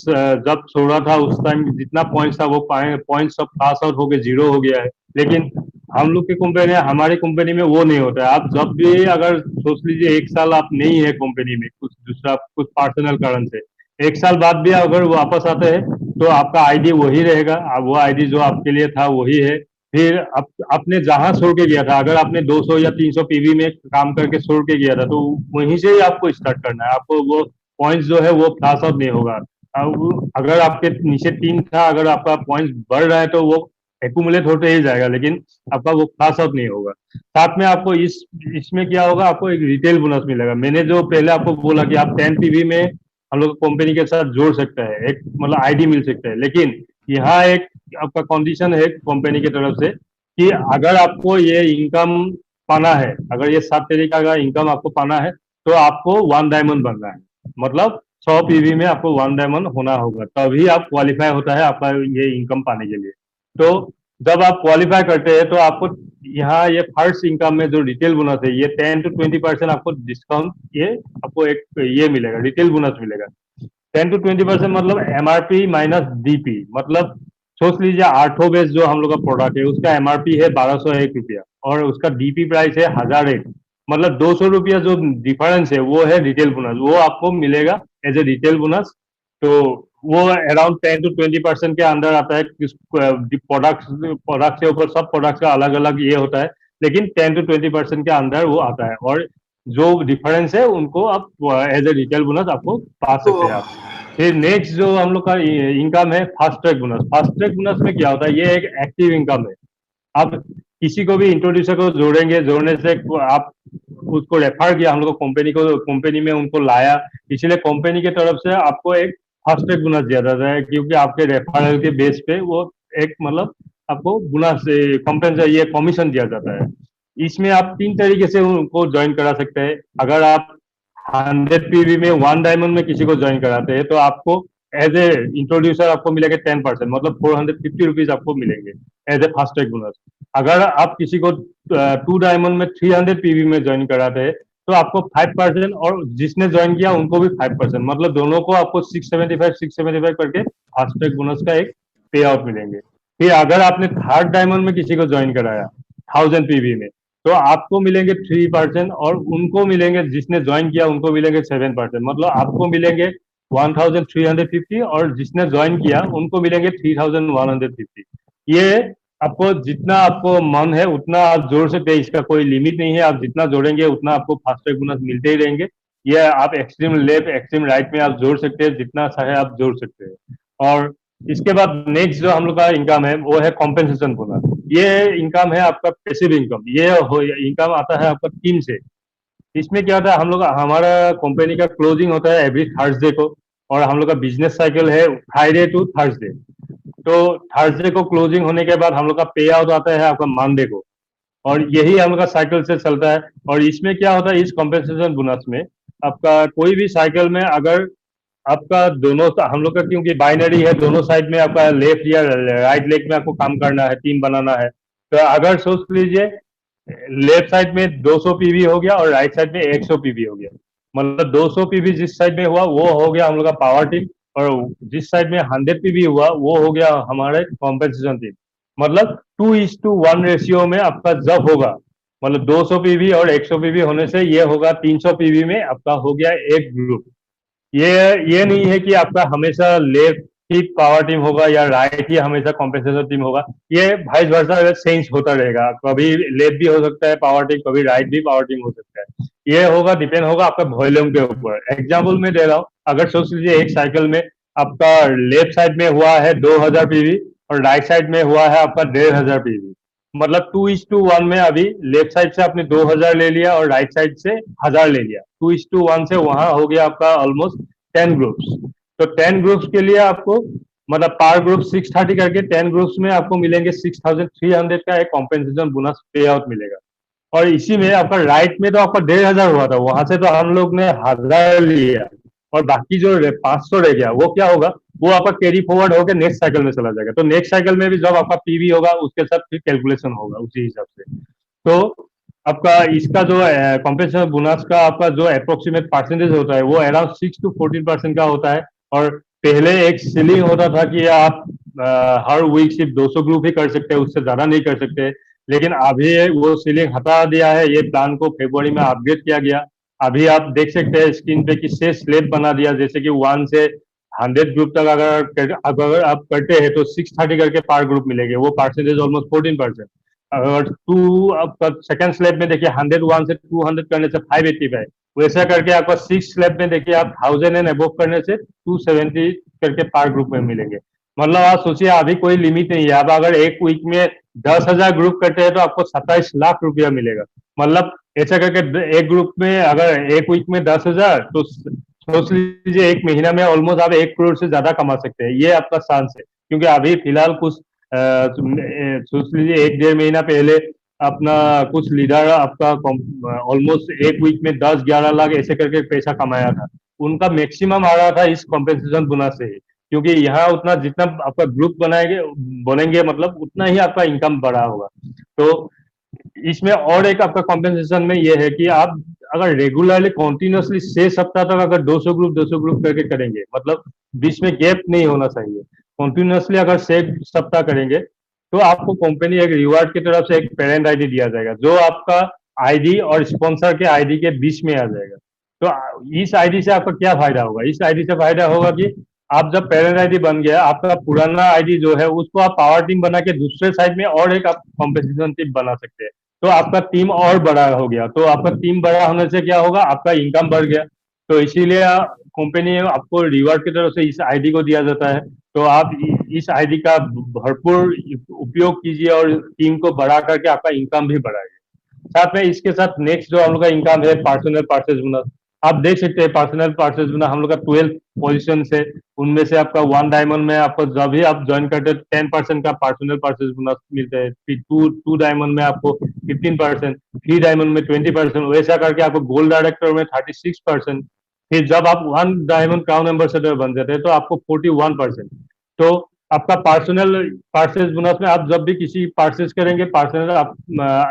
जब छोड़ा था उस टाइम जितना पॉइंट्स था वो पॉइंट्स सब पास आउट होके 0 हो गया है। लेकिन हम लोग की कंपनी, हमारी कंपनी में वो नहीं होता है। आप जब भी अगर सोच लीजिए 1 साल आप नहीं है कंपनी में, कुछ दूसरा कुछ पर्सनल कारण से, 1 साल बाद भी अगर वापस आते हैं तो आपका आईडी वही रहेगा, वो आईडी जो आपके लिए था वही है। फिर आपने जहां छोड़ के गया था, अगर आपने 200 या 300 पीवी में काम करके छोड़ के गया था तो वहीं से ही आपको स्टार्ट करना है। आपको वो पॉइंट्स जो है वो फ्लैश आउट नहीं होगा। अगर आपके नीचे 3 था, अगर आपका पॉइंट्स बढ़ रहा है तो वो एक्यूमुलेट होते ही जाएगा, लेकिन आपका वो फ्लैश आउट नहीं होगा। साथ में आपको इसमें क्या होगा, आपको एक रिटेल बोनस मिलेगा। मैंने जो पहले आपको बोला कि आप 10 पीवी में हम लोग कंपनी के साथ जोड़ सकते हैं, एक मतलब आईडी मिल सकता है, लेकिन यहाँ एक आपका कंडीशन है कंपनी की तरफ से कि अगर आपको ये इनकम पाना है, अगर ये 7 तरीका का इनकम आपको पाना है तो आपको 1 डायमंड बनना है। मतलब 100 पीवी में आपको 1 डायमंड होना होगा, तभी आप क्वालिफाई होता है आपका ये इनकम पाने के लिए। तो जब आप क्वालिफाई करते हैं तो आपको यहाँ ये फर्स्ट इनकम में जो रिटेल बोनस है ये 10 to 20% आपको डिस्काउंट, ये आपको एक ये मिलेगा, रिटेल बोनस मिलेगा। 10 to 20% मतलब एमआरपी माइनस डीपी। मतलब सोच लीजिए आर्थो बेस जो हम लोग का प्रोडक्ट है उसका एमआरपी है 1201 रुपया और उसका डीपी प्राइस है 1001। मतलब 200 रुपया जो डिफरेंस है वो है रिटेल बोनस, वो आपको मिलेगा एज ए रिटेल बोनस। तो वो अराउंड 10 to 20% के अंदर आता है। किस प्रोडक्ट के ऊपर, सब प्रोडक्ट का अलग अलग ये होता है, लेकिन 10 to 20% के अंदर वो आता है। और जो डिफरेंस है उनको आप एज ए रिटेल बोनस आपको पा सकते हैं आप। फिर नेक्स्ट जो हम लोग का इनकम है fast track bonus. Fast track bonus में क्या होता है, ये एक एक्टिव इनकम है। आप किसी को भी इंट्रोड्यूसर को जोड़ेंगे, जोड़ने से आप उसको रेफर किया, हम लोग कंपनी में उनको लाया, इसलिए कंपनी की तरफ से आपको एक फास्ट ट्रैक बोनस दिया जाता है, क्योंकि आपके रेफरल के बेस पे वो एक मतलब आपको बोनस कॉम्पेंसेशन, ये कमीशन दिया जाता है। इसमें आप 3 तरीके से उनको ज्वाइन करा सकते हैं। अगर आप 100 पीवी में 1 डायमंड में किसी को ज्वाइन कराते हैं तो आपको एज ए इंट्रोड्यूसर आपको मिलेगा 10%, मतलब 450 रुपीज आपको मिलेंगे as a fast track bonus. अगर आप किसी को 2 डायमंड में 300 पीवी में ज्वाइन कराते हैं तो आपको 5%, और जिसने ज्वाइन किया उनको भी 5%, मतलब दोनों को आपको 675 करके फास्ट ट्रैक बोनस का एक पे आउट मिलेंगे। फिर अगर आपने 3rd डायमंड में किसी को ज्वाइन कराया 1000 पीवी में तो आपको मिलेंगे 3%, और उनको मिलेंगे, जिसने ज्वाइन किया उनको मिलेंगे 7%, मतलब आपको मिलेंगे 1350, और जिसने ज्वाइन किया उनको मिलेंगे 3150। ये आपको जितना आपको मन है उतना आप जोड़ सकते हैं, इसका कोई लिमिट नहीं है। आप जितना जोड़ेंगे उतना आपको फास्ट ट्रैक बोनस मिलते ही रहेंगे। ये आप एक्सट्रीम लेफ्ट एक्सट्रीम राइट में आप जोड़ सकते हैं, जितना चाहे आप जोड़ सकते हैं। और इसके बाद नेक्स्ट जो हम लोग का इनकम है वो है कॉम्पेंसेशन बोनस। ये इनकम है आपका पैसिव इनकम। ये इनकम आता है आपका टीम से। इसमें क्या होता है, हम लोग हमारा कंपनी का क्लोजिंग होता है एवरी थर्सडे को, और हम लोग का बिजनेस साइकिल है फ्राइडे टू थर्सडे। तो थर्सडे को क्लोजिंग होने के बाद हम लोग का पे आउट आता है आपका मंडे को, और यही हम लोग का साइकिल से चलता है। और इसमें क्या होता है, इस कॉम्पेंसेशन बोनस में आपका कोई भी साइकिल में अगर आपका दोनों, हम लोग का क्योंकि बाइनरी है, दोनों साइड में आपका लेफ्ट या राइट लेग में आपको काम करना है, टीम बनाना है। तो अगर सोच लीजिए लेफ्ट साइड में 200 पीवी हो गया और राइट साइड में 100 पीवी हो गया, मतलब 200 पीवी जिस साइड में हुआ वो हो गया हम लोग का पावर टीम, और जिस साइड में 100 पीवी हुआ वो हो गया हमारे कॉम्पेंसेशन टीम। मतलब 2:1 रेशियो में आपका जब होगा, मतलब 200 पीवी और 100 पीवी होने से ये होगा 300 पीवी में आपका हो गया एक ग्रुप। ये नहीं है कि आपका हमेशा लेफ्ट ही पावर टीम होगा या राइट ही हमेशा कॉम्पेंसेशन टीम होगा। ये वाइस वर्सा चेंज होता रहेगा, कभी लेफ्ट भी हो सकता है पावर टीम, कभी राइट भी पावर टीम हो सकता है। ये होगा, डिपेंड होगा आपका वॉल्यूम के ऊपर। एग्जाम्पल में दे रहा हूँ, अगर सोच लीजिए एक साइकिल में आपका लेफ्ट साइड में हुआ है 2000 पीवी और राइट साइड में हुआ है आपका 1500 पीवी, मतलब 2:1 में अभी लेफ्ट साइड से आपने 2000 ले लिया और राइट साइड से 1000 ले लिया। 2:1 से वहां हो गया आपका ऑलमोस्ट 10 ग्रुप्स। तो 10 ग्रुप्स के लिए आपको मतलब पर ग्रुप 630 करके 10 ग्रुप्स में आपको मिलेंगे 6300 का एक कॉम्पेंसेशन बोनस पे आउट मिलेगा। और इसी में आपका राइट में तो आपका 1500 हुआ था, वहां से तो हम लोग ने 1000 लिया, और बाकी जो 500 रह गया वो क्या होगा, वो आपका कैरी फॉरवर्ड होकर नेक्स्ट साइकिल में चला जाएगा। तो नेक्स्ट साइकिल में भी जब आपका पीवी होगा उसके साथ फिर कैलकुलेशन होगा उसी हिसाब से। तो आपका इसका जो कॉम्पेंसेशन बोनस का आपका जो अप्रोक्सीमेट परसेंटेज होता है वो अराउंड 6 to 14% का होता है। और पहले एक सीलिंग होता था कि आप हर वीक सिर्फ 200 ग्रुप ही कर सकते हैं, उससे ज्यादा नहीं कर सकते, लेकिन अभी वो सीलिंग हटा दिया है। ये प्लान को फरवरी में अपग्रेड किया गया। अभी आप देख सकते हैं स्क्रीन पे कि से स्लेब बना दिया, जैसे कि 1 से 100 ग्रुप तक अगर आप करते हैं तो 630 करके पर ग्रुप मिलेंगे, वो परसेंटेज ऑलमोस्ट 14%। अगर टू आपका सेकंड स्लैब में देखिए 101 से 200 करने से 585, वैसा करके आपका 6 स्लैब में देखिए आप 1000 एंड अबव करने से 270 करके पर ग्रुप में मिलेंगे। मतलब आप सोचिए अभी कोई लिमिट नहीं है, आप अगर एक वीक में 10,000 ग्रुप करते हैं तो आपको 27 लाख रुपया मिलेगा। मतलब ऐसा करके एक ग्रुप में अगर एक वीक में 10,000 तो सोच लीजिए एक महीना में ऑलमोस्ट आप 1 करोड़ से ज्यादा कमा सकते हैं। ये आपका चांस है, क्योंकि अभी फिलहाल कुछ सोच लीजिए 1 डेढ़ महीना पहले अपना कुछ लीडर आपका ऑलमोस्ट एक वीक में 10-11 लाख ऐसे करके पैसा कमाया था। उनका मैक्सिमम आ रहा था इस कॉम्पेंसेशन बोनस से ही, क्योंकि यहाँ उतना जितना आपका ग्रुप बनेंगे मतलब उतना ही आपका इनकम बढ़ा होगा। तो इसमें और एक आपका कॉम्पेंसेशन में ये है कि आप अगर रेगुलरली कंटिन्यूअसली 6 सप्ताह तक अगर 200 ग्रुप करके करेंगे, मतलब बीच में गैप नहीं होना चाहिए, कंटिन्यूअसली अगर 6 सप्ताह करेंगे तो आपको कंपनी एक रिवार्ड की तरफ से एक पेरेंट आईडी दिया जाएगा, जो आपका आईडी और स्पॉन्सर के आईडी के बीच में आ जाएगा। तो इस आईडी से आपका क्या फायदा होगा? इस आईडी से फायदा होगा कि आप जब पेरेंट आईडी बन गया, आपका पुराना आईडी जो है उसको आप पावर टीम बना के दूसरे साइड में और एक आप कॉम्पिटिशन टीम बना सकते हैं, तो आपका टीम और बड़ा हो गया। तो आपका टीम बड़ा होने से क्या होगा, आपका इनकम बढ़ गया। तो इसीलिए कंपनी आपको रिवार्ड की तरफ से इस आईडी को दिया जाता है। तो आप इस आईडी का भरपूर उपयोग कीजिए और टीम को बढ़ा करके आपका इनकम भी बढ़ाइए। साथ में इसके साथ नेक्स्ट जो हम लोग का इनकम है पर्सनल परचेज बोनस। आप देख सकते हैं पर्सनल परचेज बोनस हम लोग का 12 पोजीशन से, उनमें से आपका 1 डायमंड में आपको जब भी आप ज्वाइन करते हैं 10% का पर्सनल परचेज बोनस मिलता है। फिर 2 डायमंड में आपको 15%, 3 डायमंड में 20%, वैसा करके आपको गोल्ड डायरेक्टर में 36%। फिर जब आप 1 डायमंड क्राउन एम्बेसडर बन जाते हैं तो आपको 41%। तो आपका पर्सनल परचेज बोनस में आप जब भी किसी परचेज करेंगे पर्सनल आप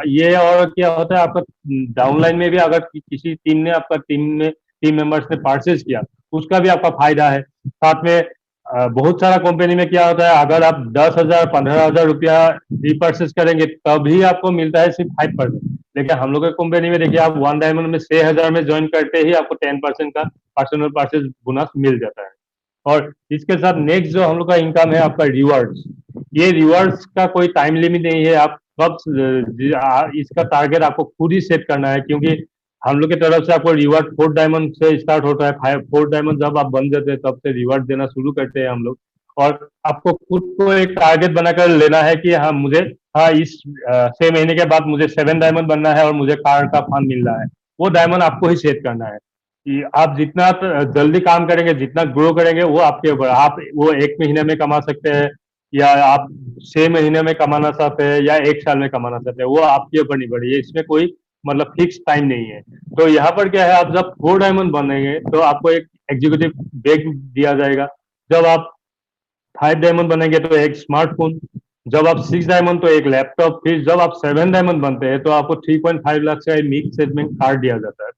ये, और क्या होता है आपका डाउनलाइन में भी अगर किसी टीम मेंबर्स ने परचेज किया उसका भी आपका फायदा है। साथ में बहुत सारा कंपनी में क्या होता है, अगर आप 10,000 15,000 रुपया रिपर्चेज करेंगे तभी आपको मिलता है सिर्फ 5%। लेकिन हम लोग के कंपनी में देखिए आप 1 डायमंड में 6,000 में ज्वाइन करते ही आपको 10% का पर्सनल परचेज बोनस मिल जाता है। और इसके साथ नेक्स्ट जो हम लोग का इनकम है आपका रिवार्ड्स। ये रिवार्ड्स का कोई टाइम लिमिट नहीं है, आप कब इसका टारगेट आपको खुद ही सेट करना है, क्योंकि हम लोग की तरफ से आपको रिवार्ड 4 डायमंड से स्टार्ट होता है। 4 डायमंड जब आप बन जाते हैं तब से रिवार्ड देना शुरू करते हैं हम लोग। और आपको खुद को एक टारगेट बनाकर लेना है कि हाँ मुझे इस 6 महीने के बाद मुझे 7 डायमंड बनना है और मुझे कार का फंड मिल रहा है। वो डायमंड आपको ही सेट करना है कि आप जितना जल्दी काम करेंगे, जितना ग्रो करेंगे, वो आपके ऊपर। आप वो 1 महीने में कमा सकते हैं, या आप 6 महीने में कमाना चाहते हैं, या 1 साल में कमाना चाहते हैं, वो आपके ऊपर निर्भर है। इसमें कोई मतलब फिक्स टाइम नहीं है। तो यहाँ पर क्या है, आप जब 4 डायमंड बनेंगे तो आपको एक एग्जीक्यूटिव बैग दिया जाएगा। जब आप 5 डायमंड बनेंगे तो एक स्मार्टफोन, जब आप 6 डायमंड तो एक लैपटॉप, फिर जब आप 7 डायमंड बनते हैं तो आपको 3.5 लाख का मिक्स सेगमेंट कार दिया जाता है।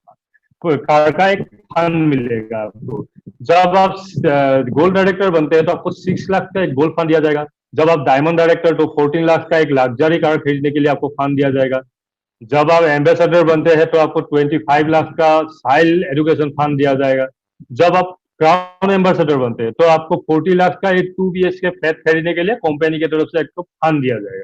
कार का एक फंड मिलेगा आपको। जब आप गोल्ड डायरेक्टर बनते हैं तो आपको 6 लाख का एक गोल्ड फंड दिया जाएगा। जब आप डायमंड डायरेक्टर तो 14 लाख का एक लग्जरी कार खरीदने के लिए आपको फंड दिया जाएगा। जब आप एम्बेसडर बनते हैं तो आपको 25 लाख का साइल एजुकेशन फंड दिया जाएगा। जब आप क्राउन एम्बेसडर बनते हैं तो आपको 40 लाख का एक 2 BHK फ्लैट खरीदने के लिए कंपनी की तरफ से एक फंड दिया जाएगा।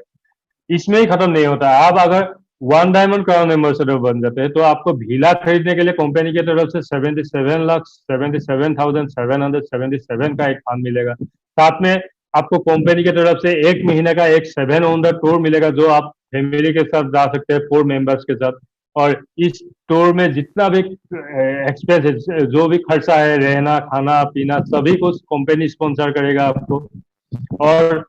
इसमें ही खत्म नहीं होता। आप अगर 1 डायमंड क्राउन एम्बेसडर बन जाते हैं तो आपको विला खरीदने के लिए कंपनी की तरफ से 77,77,777 का एक फंड मिलेगा। साथ में आपको कंपनी की तरफ से 1 महीने का एक 7 ऑन द टूर मिलेगा, जो आप फैमिली के साथ जा सकते हैं 4 मेंबर्स के साथ। और इस टूर में जितना भी एक्सपेंस, जो भी खर्चा है, रहना खाना पीना, सभी कुछ कंपनी स्पॉन्सर करेगा आपको। और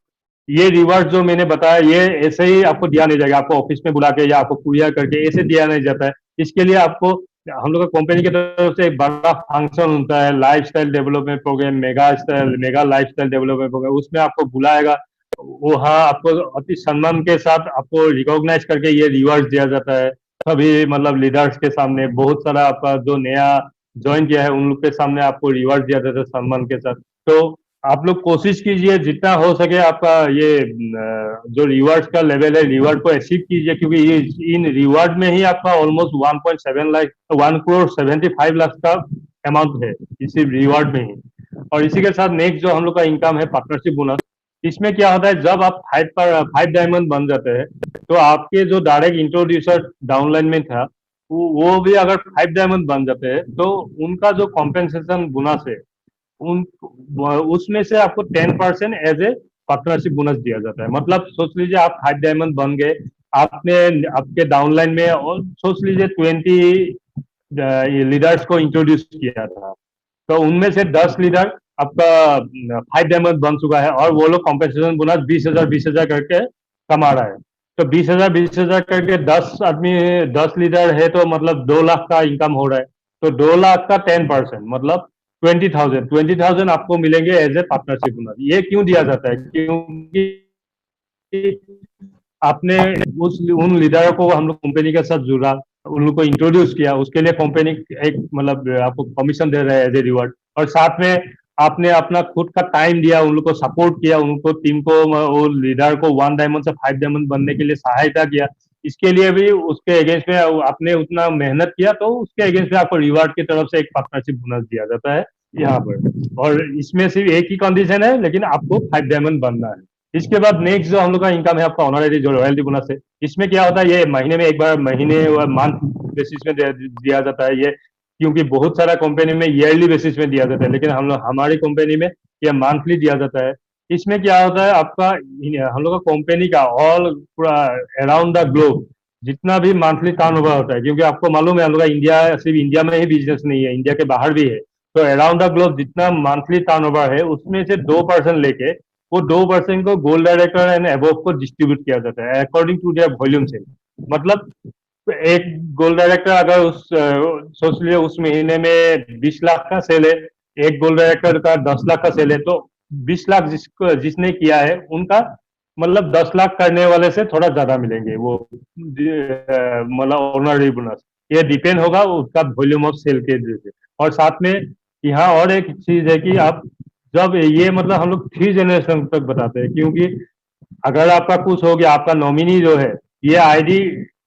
ये रिवार्ड जो मैंने बताया ये ऐसे ही आपको दिया नहीं जाएगा, आपको ऑफिस में बुला के या आपको कुरियर करके ऐसे दिया नहीं जाता है। इसके लिए आपको हम लोग का कंपनी की तरफ से एक बड़ा फंक्शन होता है, lifestyle development programme, mega lifestyle development programme. उसमें आपको बुलाएगा, वो आपको अति सम्मान के साथ आपको रिकॉग्नाइज करके ये रिवार्ड दिया जाता है। सभी मतलब लीडर्स के सामने, बहुत सारा आपका जो नया ज्वाइन किया है उन लोग के सामने आपको रिवार्ड दिया जाता है सम्मान के साथ। तो आप लोग कोशिश कीजिए जितना हो सके आपका ये जो रिवार्ड्स का लेवल है, रिवार्ड को अचीव कीजिए, क्योंकि ये इन रिवार्ड में ही आपका ऑलमोस्ट 1.7 लाख 1 करोड़ 75 लाख का अमाउंट है इसी रिवार्ड में ही। और इसी के साथ नेक्स्ट जो हम लोग का इनकम है पार्टनरशिप बोनस। इसमें क्या होता है, जब आप 5 डायमंड बन जाते हैं तो आपके जो डायरेक्ट इंट्रोड्यूसर डाउनलाइन में था वो भी अगर 5 डायमंड बन जाते हैं तो उनका जो कॉम्पेंसेशन बोनस है उन उसमें से आपको 10% एज ए पार्टनरशिप बोनस दिया जाता है। मतलब सोच लीजिए आप 5 डायमंड बन गए, आपने आपके डाउनलाइन में और सोच लीजिए 20 लीडर्स को इंट्रोड्यूस किया था, तो उनमें से 10 लीडर आपका 5 डायमंड बन चुका है और वो लोग कॉम्पेंसेशन बोनस 20,000 करके कमा रहा है। तो 20,000 करके 10 आदमी 10 लीडर है तो मतलब 2 लाख का इनकम हो रहा है। तो 2 लाख का 10% मतलब 20,000 आपको मिलेंगे एज ए पार्टनरशिप बोनस। ये क्यों दिया जाता है? क्योंकि आपने उस उन लीडरों को हम लोग कंपनी के साथ जुड़ा, उन लोग को इंट्रोड्यूस किया, उसके लिए कंपनी एक मतलब आपको कमीशन दे रहा है एज ए रिवॉर्ड। और साथ में आपने अपना खुद का टाइम दिया, उन लोग को सपोर्ट किया, उनको टीम को वो लीडर को 1 डायमंड से 5 डायमंड बनने के लिए सहायता किया। इसके लिए भी उसके अगेंस्ट में आपने उतना मेहनत किया तो उसके अगेंस्ट में आपको रिवार्ड की तरफ से एक पार्टनरशिप बोनस दिया जाता है यहाँ पर। और इसमें सिर्फ एक ही कंडीशन है, लेकिन आपको 5 डायमंड बनना है। इसके बाद नेक्स्ट जो हम लोग का इनकम है आपका ऑनरेरी जो रॉयल्टी बोनस है। इसमें क्या होता है, ये महीने में एक बार, महीने व मंथ बेसिस में दिया जाता है ये, क्योंकि बहुत सारा कंपनी में ईयरली बेसिस में दिया जाता है, लेकिन हम लोग हमारी कंपनी में ये मंथली दिया जाता है। इसमें क्या होता है आपका हम लोग का कंपनी का ऑल पूरा अराउंड द ग्लोब जितना भी मंथली टर्नओवर होता है, क्योंकि आपको मालूम है हम लोग का इंडिया सिर्फ इंडिया में ही बिजनेस नहीं है, इंडिया के बाहर भी है। तो अराउंड द ग्लोब जितना मंथली टर्नओवर है उसमें से 2% लेके वो 2% को गोल्ड डायरेक्टर एंड अबव को डिस्ट्रीब्यूट किया जाता है अकॉर्डिंग टू देयर वॉल्यूम से। मतलब एक गोल्ड डायरेक्टर अगर उस सोच लीजिए उस महीने में 20 लाख का सेल है, एक गोल्ड डायरेक्टर का 10 लाख का सेल है, तो 20 लाख जिसने किया है उनका मतलब 10 लाख करने वाले से थोड़ा ज्यादा मिलेंगे वो मतलब ऑनररी बोनस। ये डिपेंड होगा उसका वॉल्यूम ऑफ सेल के जैसे। और साथ में यहाँ और एक चीज है कि आप जब ये मतलब हम लोग 3 जनरेशन तक बताते हैं, क्योंकि अगर आपका कुछ हो गया, आपका नॉमिनी जो है ये आईडी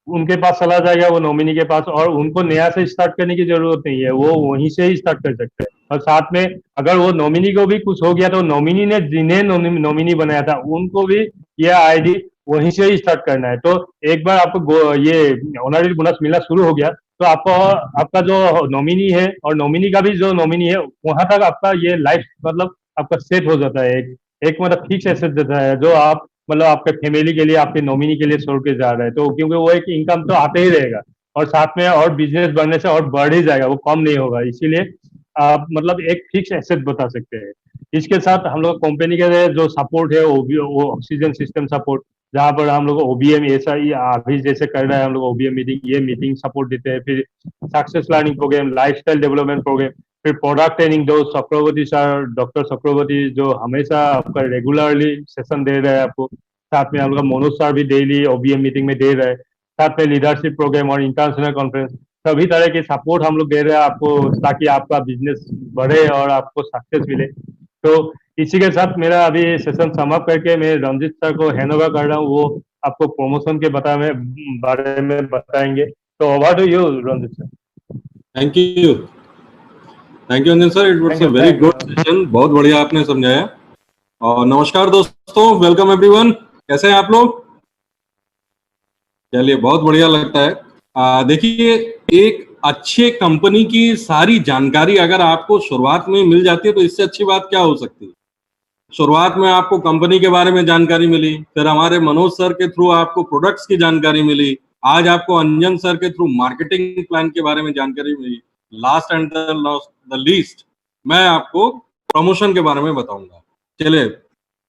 उनके पास चला जाएगा, वो नॉमिनी के पास, और उनको नया से स्टार्ट करने की जरूरत नहीं है, वो वहीं से ही स्टार्ट कर सकते हैं। और साथ में अगर वो नॉमिनी को भी कुछ हो गया तो नॉमिनी ने जिन्हें नॉमिनी बनाया था उनको भी ये आईडी वहीं से ही स्टार्ट करना है। तो एक बार आपको ये ऑनररी बोनस मिलना शुरू हो गया तो आपको आपका जो नॉमिनी है और नॉमिनी का भी जो नॉमिनी है वहां तक आपका ये लाइफ मतलब आपका सेट हो जाता है। एक मतलब फिक्स एसेट देता है जो आप मतलब आपके फैमिली के लिए, आपके नॉमिनी के लिए छोड़ के जा रहे हैं, तो क्योंकि वो एक इनकम तो आते ही रहेगा और साथ में और बिजनेस बढ़ने से और बढ़ ही जाएगा, वो कम नहीं होगा। इसीलिए आप मतलब एक फिक्स एसेट बता सकते हैं। इसके साथ हम लोग कंपनी के जो सपोर्ट है वो ऑक्सीजन सिस्टम सपोर्ट, जहाँ पर हम लोग ओबीएम ऐसा ही अभी जैसे कर रहे हैं हम लोग ओबीएम मीटिंग, ये मीटिंग सपोर्ट देते हैं। फिर success learning programme, lifestyle development programme, फिर प्रोडक्ट ट्रेनिंग जो चक्रवर्ती सर, डॉक्टर चक्रवर्ती जो हमेशा आपका रेगुलरली सेशन दे रहे हैं आपको, साथ में हम लोग मनोज सर भी डेली ओबीएम मीटिंग में दे रहे हैं, साथ में लीडरशिप प्रोग्राम और इंटरनेशनल कॉन्फ्रेंस, सभी तरह के सपोर्ट हम लोग दे रहे हैं आपको ताकि आपका बिजनेस बढ़े और आपको सक्सेस मिले। तो इसी के साथ मेरा अभी सेशन समाप्त करके मैं रंजित सर को हैंड ओवर कर रहा हूँ, वो आपको प्रमोशन के बारे में बताएंगे। तो over to you Ranjit sir. Thank you Anjan sir, it was a very good session, बहुत बढ़िया आपने समझाया। और नमस्कार दोस्तों, वेलकम एवरीवन, कैसे हैं आप लोग? चलिए, बहुत बढ़िया लगता है। देखिए, एक अच्छे कंपनी की सारी जानकारी अगर आपको शुरुआत में मिल जाती है तो इससे अच्छी बात क्या हो सकती है। शुरुआत में आपको कंपनी के बारे में जानकारी मिली, फिर हमारे मनोज सर के थ्रू आपको प्रोडक्ट्स की जानकारी मिली, आज आपको अंजन सर के थ्रू मार्केटिंग प्लान के बारे में जानकारी मिली, लास्ट एंड द लीस्ट मैं आपको प्रमोशन के बारे में बताऊंगा। चलिए,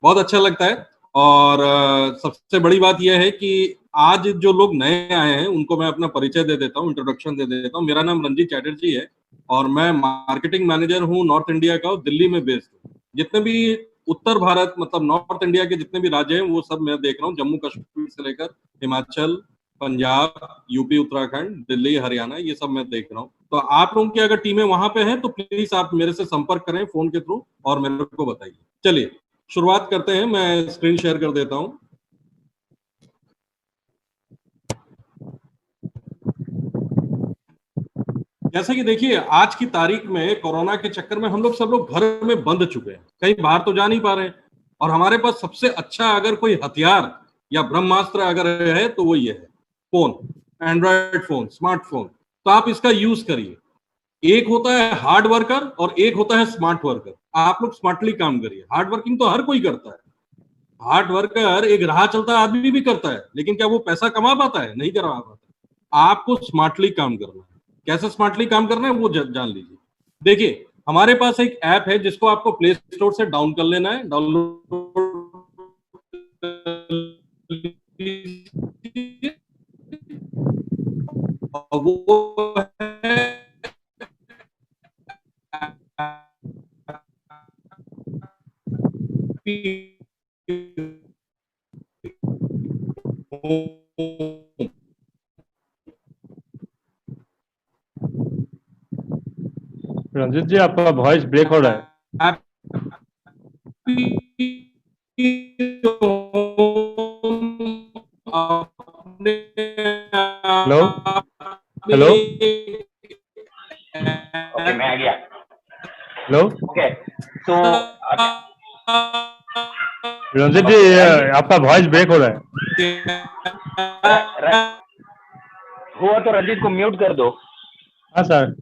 बहुत अच्छा लगता है। और सबसे बड़ी बात यह है कि आज जो लोग नए आए हैं उनको मैं अपना परिचय दे देता हूँ, इंट्रोडक्शन दे देता हूँ। मेरा नाम रंजीत चैटर्जी है और मैं मार्केटिंग मैनेजर हूँ नॉर्थ इंडिया का, दिल्ली में बेस्ड हूँ। जितने भी उत्तर भारत मतलब नॉर्थ इंडिया के जितने भी राज्य हैं वो सब मैं देख रहा हूँ, जम्मू कश्मीर से लेकर हिमाचल, पंजाब, यूपी, उत्तराखंड, दिल्ली, हरियाणा, ये सब मैं देख रहा हूँ। तो आप लोगों की अगर टीमें वहां पे हैं तो प्लीज आप मेरे से संपर्क करें फोन के थ्रू और मेरे को बताइए। चलिए शुरुआत करते हैं, मैं स्क्रीन शेयर कर देता हूं। जैसे कि देखिए आज की तारीख में कोरोना के चक्कर में हम लोग सब लोग घर में बंद चुके हैं, कहीं बाहर तो जा नहीं पा रहे हैं, और हमारे पास सबसे अच्छा अगर कोई हथियार या ब्रह्मास्त्र अगर है तो वो ये है फोन, एंड्रॉयड फोन, स्मार्टफोन। तो आप इसका यूज करिए। एक होता है हार्ड वर्कर और एक होता है स्मार्ट वर्कर। आप लोग स्मार्टली काम करिए। हार्ड वर्किंग तो हर कोई करता है। हार्ड वर्कर एक राह चलता आदमी भी करता है, लेकिन क्या वो पैसा कमा पाता है? नहीं कमा पाता। आपको स्मार्टली काम करना है। कैसे स्मार्टली काम करना है वो जान लीजिए। देखिए हमारे पास एक ऐप है जिसको आपको प्ले स्टोर से डाउन कर लेना है, डाउनलोड वो है रंजित जी आपका वॉइस ब्रेक हो रहा है। हेलो हेलो ओके, मैं आ गया। हेलो ओके, तो रंजित जी आपका वॉइस ब्रेक हो रहा है। हुआ तो रंजीत को म्यूट कर दो। हाँ सर।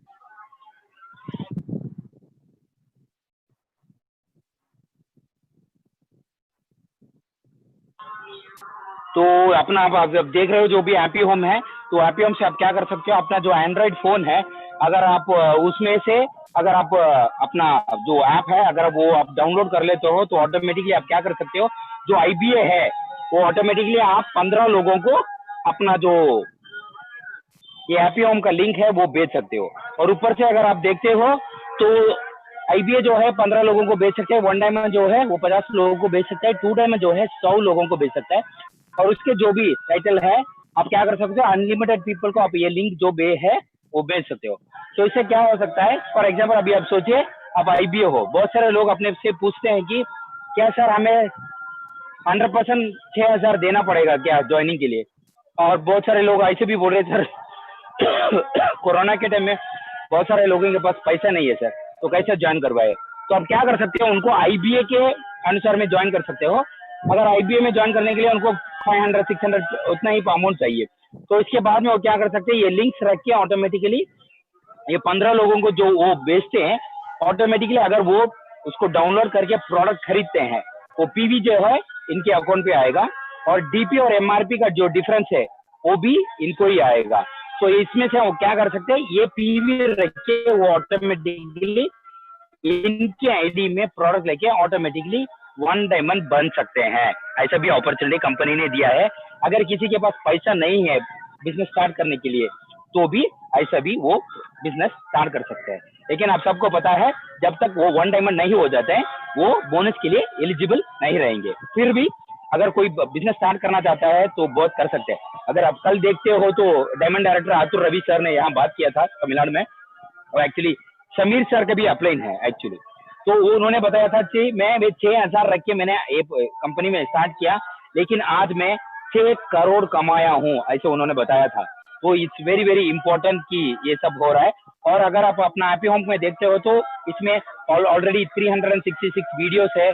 तो अपना आप जब देख रहे हो जो भी हैप्पी होम है, तो हैप्पी होम से आप क्या कर सकते हो, अपना जो एंड्रॉइड फोन है अगर आप उसमें से अगर आप अपना जो ऐप है अगर वो आप डाउनलोड कर लेते हो तो ऑटोमेटिकली आप क्या कर सकते हो, जो IBA है वो ऑटोमेटिकली आप 15 लोगों को अपना जो ये हैप्पी होम का लिंक है वो बेच सकते हो। और ऊपर से अगर आप देखते हो तो IBA जो है 15 लोगों को बेच सकते हैं, वन टाइम में जो है वो 50 लोगों को बेच सकता है, टू टाइम में जो है 100 लोगों को बेच सकता है। और उसके जो भी टाइटल है आप क्या कर सकते हो, अनलिमिटेड पीपल को आप ये लिंक जो बे है वो बेच सकते हो। तो इससे क्या हो सकता है, फॉर एग्जाम्पल अभी आप सोचिए आप IBA हो, बहुत सारे लोग अपने से पूछते हैं कि क्या सर हमें 100% 6,000 देना पड़ेगा क्या ज्वाइनिंग के लिए। और बहुत सारे लोग ऐसे भी बोल रहे सर कोरोना के टाइम में बहुत सारे लोगों के पास पैसा नहीं है सर, तो कैसे ज्वाइन करवाए। तो आप क्या कर सकते हो, उनको IBA के अनुसार में ज्वाइन कर सकते हो। अगर IBA में ज्वाइन करने के लिए उनको 500 600 उतना ही अमाउंट चाहिए। तो इसके बाद में वो क्या कर सकते हैं, ये लिंक्स रख के ऑटोमेटिकली ये 15 लोगों को जो वो बेचते हैं ऑटोमेटिकली अगर वो उसको डाउनलोड करके प्रोडक्ट खरीदते हैं वो PV जो है इनके अकाउंट पे आएगा, और DP और MRP का जो डिफरेंस है वो भी इनको ही आएगा। तो इसमें से वो क्या कर सकते हैं, ये PV रख के वो ऑटोमेटिकली इनके ID में प्रोडक्ट लेके ऑटोमेटिकली वन डायमंड बन सकते हैं। ऐसा भी अपॉर्चुनिटी कंपनी ने दिया है। अगर किसी के पास पैसा नहीं है बिजनेस स्टार्ट करने के लिए तो भी ऐसा भी वो बिजनेस स्टार्ट कर सकते हैं। लेकिन आप सबको पता है जब तक वो वन डायमंड नहीं हो जाते हैं वो बोनस के लिए एलिजिबल नहीं रहेंगे। फिर भी अगर कोई बिजनेस स्टार्ट करना चाहता है तो बहुत कर सकते हैं। अगर आप कल देखते हो तो डायमंड डायरेक्टर आतुर रवि सर ने यहाँ बात किया था तमिलनाडु में, और एक्चुअली समीर सर का भी अपलाइन है एक्चुअली। तो उन्होंने बताया था कि मैं 6,000 रख के मैंने एक कंपनी में स्टार्ट किया लेकिन आज मैं 6 करोड़ कमाया हूँ, ऐसे उन्होंने बताया था। तो इट्स वेरी वेरी इंपॉर्टेंट कि ये सब हो रहा है। और अगर आप अपना हैप्पी होम में देखते हो तो इसमें ऑलरेडी 366 वीडियोस है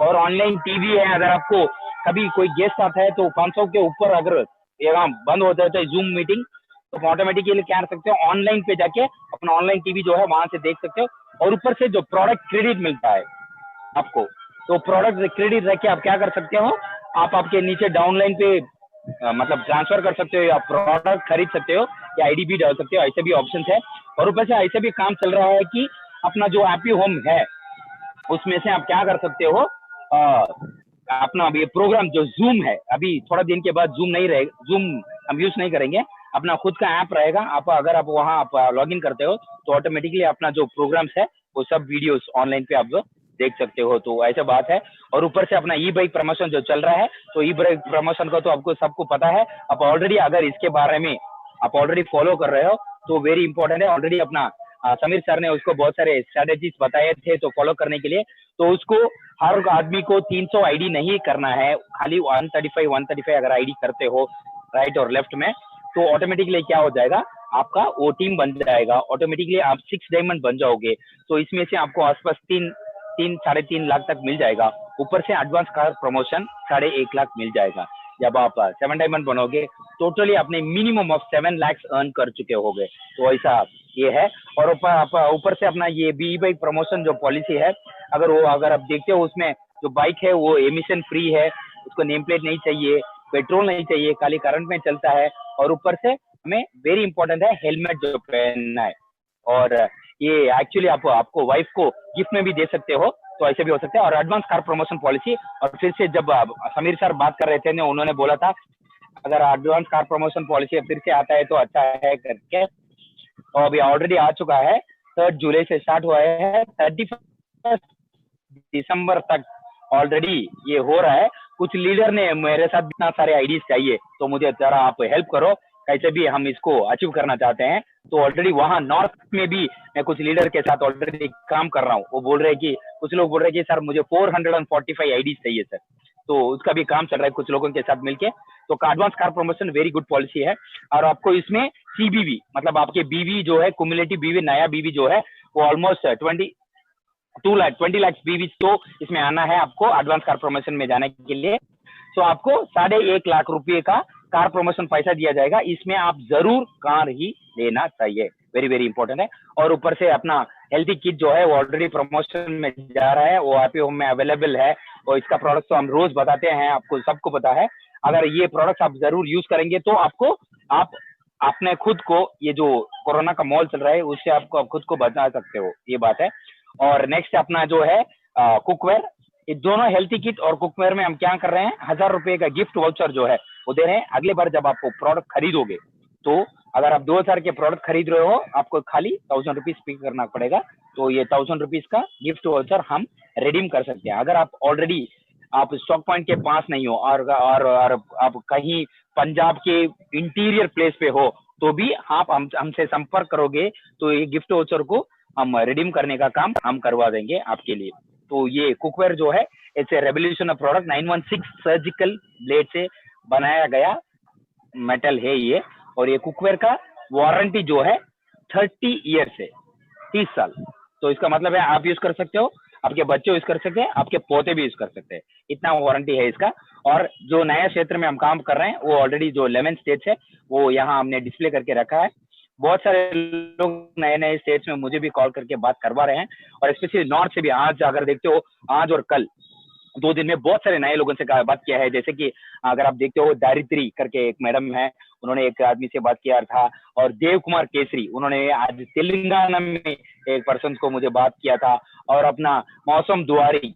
और ऑनलाइन टीवी है। अगर आपको कभी कोई गेस्ट आता है तो 500 के ऊपर अगर यहाँ बंद हो जाता है जूम मीटिंग तो ऑटोमेटिकली क्या कर सकते हो, ऑनलाइन पे जाके अपना ऑनलाइन टीवी जो है वहां से देख सकते हो। और ऊपर से जो प्रोडक्ट क्रेडिट मिलता है आपको, तो प्रोडक्ट क्रेडिट रख के आप क्या कर सकते हो, आप आपके नीचे डाउनलाइन पे मतलब ट्रांसफर कर सकते हो या प्रोडक्ट खरीद सकते हो या ID भी डाल सकते हो, ऐसे भी ऑप्शन है। और ऊपर से ऐसे भी काम चल रहा है कि अपना जो हैप्पी होम है उसमें से आप क्या कर सकते हो, अपना अभी प्रोग्राम जो जूम है अभी थोड़ा दिन के बाद जूम नहीं रहेगा, जूम हम यूज नहीं करेंगे, अपना खुद का ऐप रहेगा। आप अगर आप वहाँ आप लॉग इन करते हो तो ऑटोमेटिकली अपना जो प्रोग्राम्स है वो सब वीडियोस ऑनलाइन पे आप देख सकते हो। तो ऐसा बात है। और ऊपर से अपना ई-बाइक प्रमोशन जो चल रहा है, तो ई-बाइक प्रमोशन का तो आपको सबको पता है। आप ऑलरेडी अगर इसके बारे में आप ऑलरेडी फॉलो कर रहे हो तो वेरी इंपॉर्टेंट है। ऑलरेडी अपना समीर सर ने उसको बहुत सारे स्ट्रेटेजीज बताए थे तो फॉलो करने के लिए। तो उसको हर आदमी को 300 ID नहीं करना है, खाली 135 अगर ID करते हो राइट और लेफ्ट में तो ऑटोमेटिकली क्या हो जाएगा, आपका वो टीम बन जाएगा ऑटोमेटिकली, आप 6 डायमंड बन जाओगे। तो इसमें से आपको आसपास 3-3.5 लाख तक मिल जाएगा। ऊपर से एडवांस कार प्रमोशन 1.5 लाख मिल जाएगा। जब आप 7 डायमंड बनोगे टोटली आपने मिनिमम ऑफ 7 लाख अर्न कर चुके होगे। तो ऐसा ये है। और ऊपर से अपना ये बी बाइक प्रमोशन जो पॉलिसी है, अगर आप देखते हो उसमें जो बाइक है वो एमिशन फ्री है, उसको नेम प्लेट नहीं चाहिए, पेट्रोल नहीं चाहिए, खाली करंट में चलता है। और ऊपर से हमें वेरी इंपॉर्टेंट है हेलमेट जो पहनना है। और ये एक्चुअली आपको वाइफ को गिफ्ट में भी दे सकते हो, तो ऐसे भी हो सकता है। और एडवांस कार प्रमोशन पॉलिसी, और फिर से जब समीर सर बात कर रहे थे उन्होंने बोला था अगर एडवांस कार प्रमोशन पॉलिसी फिर से आता है तो अच्छा है करके। और अभी ऑलरेडी आ चुका है, 3 जुलाई से स्टार्ट हुआ है, 31 दिसंबर तक ऑलरेडी ये हो रहा है। कुछ लीडर ने मेरे साथ इतना सारे आइडियाज चाहिए, तो मुझे जरा आप हेल्प करो, कैसे भी हम इसको अचीव करना चाहते हैं। तो ऑलरेडी वहाँ नॉर्थ में भी मैं कुछ लीडर के साथ ऑलरेडी काम कर रहा हूँ। वो बोल रहे हैं कि कुछ लोग बोल रहे हैं कि सर मुझे 445 आईडीज चाहिए सर, तो उसका भी काम चल रहा है कुछ लोगों के साथ मिलके। तो advance car promotion very good policy है। और आपको इसमें सीबीवी मतलब आपके बीवी जो है कुमुलेटिव बीवी, नया बीवी जो है वो ऑलमोस्ट 20 लाख बीवी तो इसमें आना है आपको एडवांस कार प्रमोशन में जाने के लिए। तो आपको 1.5 लाख रुपए का कार प्रमोशन पैसा दिया जाएगा। इसमें आप जरूर कार ही लेना चाहिए, वेरी वेरी इंपॉर्टेंट है। और ऊपर से अपना हेल्थी किट जो है वो ऑलरेडी प्रमोशन में जा रहा है, वो आप होम में अवेलेबल है। और इसका प्रोडक्ट तो हम रोज बताते हैं, आपको सबको पता है। अगर ये प्रोडक्ट आप जरूर यूज करेंगे तो आप अपने खुद को, ये जो कोरोना का माहौल चल रहा है उससे आप खुद को बचा सकते हो, ये बात है। और नेक्स्ट अपना जो है कुकवेयर, ये दोनों हेल्थी किट और कुकवेयर में हम क्या कर रहे हैं, 1000 रुपए का गिफ्ट वाउचर जो है वो दे रहे हैं। अगले बार जब आपको प्रोडक्ट खरीदोगे तो अगर आप 2000 के प्रोडक्ट खरीद रहे हो आपको खाली 1000 रुपीज पे करना पड़ेगा। तो ये 1000 रुपीज का गिफ्ट वाउचर हम रिडीम कर सकते हैं। अगर आप ऑलरेडी आप स्टॉक पॉइंट के पास नहीं हो और आप कहीं पंजाब के इंटीरियर प्लेस पे हो तो भी आप हमसे संपर्क करोगे तो ये गिफ्ट वाउचर को हम रिडीम करने का काम हम करवा देंगे आपके लिए। तो ये कुकवेयर जो है it's a revolution product, 916 surgical blade से बनाया गया मेटल है ये। और ये कुकवेयर का वारंटी जो है 30 ईयर से 30 साल। तो इसका मतलब है आप यूज कर सकते हो, आपके बच्चे यूज कर सकते हैं, आपके पोते भी यूज कर सकते हैं, इतना वारंटी है इसका। और जो नया क्षेत्र में हम काम कर रहे हैं वो ऑलरेडी जो 11 स्टेट्स है वो यहाँ हमने डिस्प्ले करके रखा है। बहुत सारे लोग नए नए स्टेट्स में मुझे भी कॉल करके बात करवा रहे हैं। और स्पेशली नॉर्थ से भी, आज अगर देखते हो आज और कल 2 दिन में बहुत सारे नए लोगों से बात किया है। जैसे कि अगर आप देखते हो दारित्री करके एक मैडम है, उन्होंने एक आदमी से बात किया था। और देव कुमार केसरी, उन्होंने आज तेलंगाना में एक पर्सन को मुझे बात किया था। और अपना मौसम दुआरी,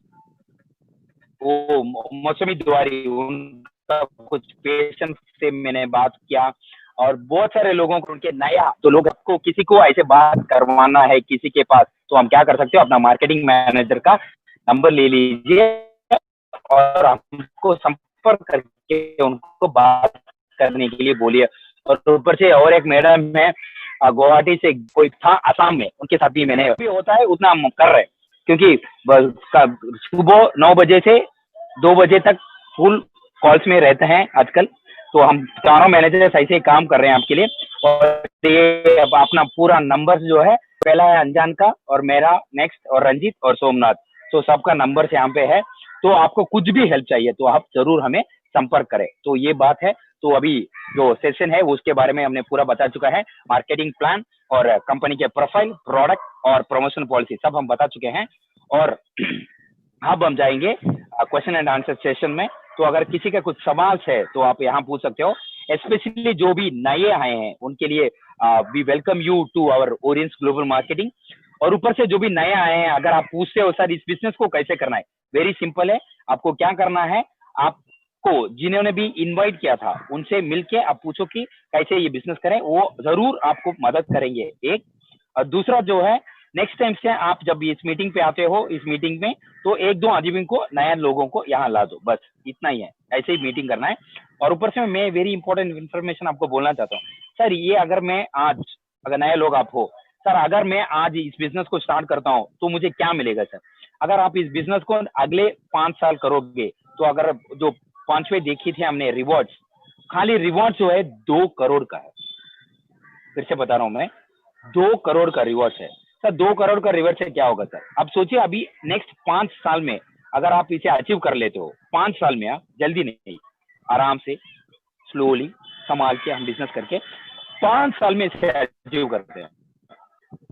वो मौसमी दुआरी, उनका कुछ पेशेंट से मैंने बात किया। और बहुत सारे लोगों को उनके नया, तो लोग को किसी को ऐसे बात करवाना है किसी के पास, तो हम क्या कर सकते हो, अपना मार्केटिंग मैनेजर का नंबर ले लीजिए और हमको संपर्क करके उनको बात करने के लिए बोलिए। और ऊपर से और एक मैडम है गुवाहाटी से, कोई था असम में, उनके साथ भी मैंने भी होता है उतना हम कर रहे हैं। क्योंकि सुबह 9 बजे से 2 बजे तक फुल कॉल्स में रहते हैं आजकल। तो हम चारों मैनेजर्स ऐसे ही काम कर रहे हैं आपके लिए। और ये अपना पूरा नंबर जो है, पहला है अनजान का और मेरा, नेक्स्ट और रंजीत और सोमनाथ, तो सबका नंबर यहाँ पे है। तो आपको कुछ भी हेल्प चाहिए तो आप जरूर हमें संपर्क करें। तो ये बात है। तो अभी जो सेशन है उसके बारे में हमने पूरा बता चुका है, मार्केटिंग प्लान और कंपनी के प्रोफाइल, प्रोडक्ट और प्रमोशन पॉलिसी सब हम बता चुके हैं। और अब हम जाएंगे क्वेश्चन एंड आंसर सेशन में। तो अगर किसी का कुछ सवाल है तो आप यहाँ पूछ सकते हो। स्पेशली जो भी नए आए हैं उनके लिए we welcome you to our Orions global marketing. और ऊपर से जो भी नए आए हैं, अगर आप पूछते हो सर इस बिजनेस को कैसे करना है, वेरी सिंपल है। आपको क्या करना है, आपको जिन्होंने भी इनवाइट किया था उनसे मिलके आप पूछो कि कैसे ये बिजनेस करें, वो जरूर आपको मदद करेंगे। एक और दूसरा जो है, नेक्स्ट टाइम से आप जब इस मीटिंग पे आते हो, इस मीटिंग में तो 1-2 आदमी को, नया लोगों को यहाँ ला दो, बस इतना ही है। ऐसे ही मीटिंग करना है। और ऊपर से मैं वेरी इंपॉर्टेंट इन्फॉर्मेशन आपको बोलना चाहता हूँ सर। ये अगर मैं आज, अगर नए लोग आप हो सर, अगर मैं आज इस बिजनेस को स्टार्ट करता हूँ तो मुझे क्या मिलेगा सर? अगर आप इस बिजनेस को अगले 5 साल करोगे तो अगर जो 5वें देखी थी हमने रिवॉर्ड्स, खाली रिवॉर्ड जो है 2 करोड़ का है। फिर से बता रहा हूँ मैं, 2 करोड़ का रिवर्स है सर। 2 करोड़ का रिवर्स से क्या होगा सर? अब सोचिए, अभी नेक्स्ट 5 साल में अगर आप इसे अचीव कर लेते हो, 5 साल में, जल्दी नहीं, आराम से, स्लोली, संभाल के हम बिजनेस करके 5 साल में इसे अचीव करते हैं।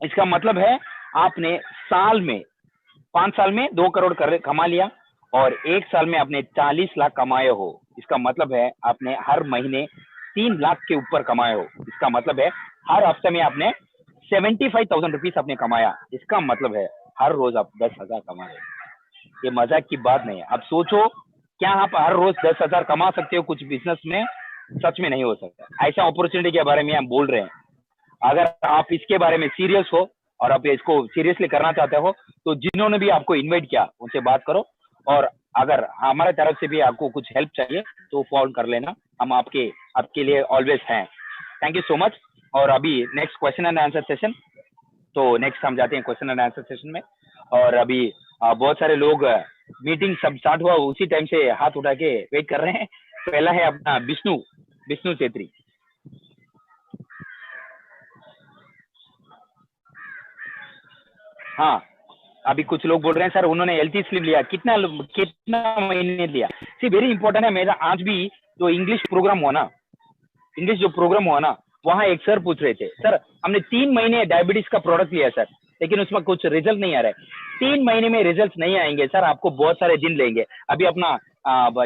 इसका मतलब है आपने साल में, 5 साल में 2 करोड़ कमा लिया और 1 साल में आपने 40 लाख कमाए हो। इसका मतलब है आपने हर महीने 3 लाख के ऊपर कमाए हो। इसका मतलब है हर हफ्ते में आपने 75,000 रुपीज आपने कमाया। इसका मतलब है हर रोज आप 10,000 कमा रहे हो। ये मजाक की बात नहीं है। अब सोचो, क्या आप हर रोज 10,000 कमा सकते हो कुछ बिजनेस में? सच में नहीं हो सकता। ऐसा अपॉर्चुनिटी के बारे में हम बोल रहे हैं। अगर आप इसके बारे में सीरियस हो और आप इसको सीरियसली करना चाहते हो, तो जिन्होंने भी आपको इनवाइट किया उनसे बात करो, और अगर हमारे तरफ से भी आपको कुछ हेल्प चाहिए तो फोन कर लेना। हम आपके लिए ऑलवेज हैं। Thank you so much. और अभी next question and answer session, तो नेक्स्ट हम जाते हैं क्वेश्चन एंड आंसर सेशन में। और अभी बहुत सारे लोग, मीटिंग सब स्टार्ट हुआ उसी टाइम से हाथ उठा के वेट कर रहे हैं। पहला है अपना विष्णु छेत्री। हाँ, अभी कुछ लोग बोल रहे हैं सर उन्होंने एलटी स्लिप लिया, कितना महीने लिया? सी वेरी इंपॉर्टेंट है। मेरा आज भी जो इंग्लिश प्रोग्राम हुआ ना, वहाँ एक सर पूछ रहे थे, सर हमने 3 महीने डायबिटीज का प्रोडक्ट लिया सर, लेकिन उसमें कुछ रिजल्ट नहीं आ रहा है। 3 महीने में रिजल्ट नहीं आएंगे सर, आपको बहुत सारे दिन लेंगे। अभी अपना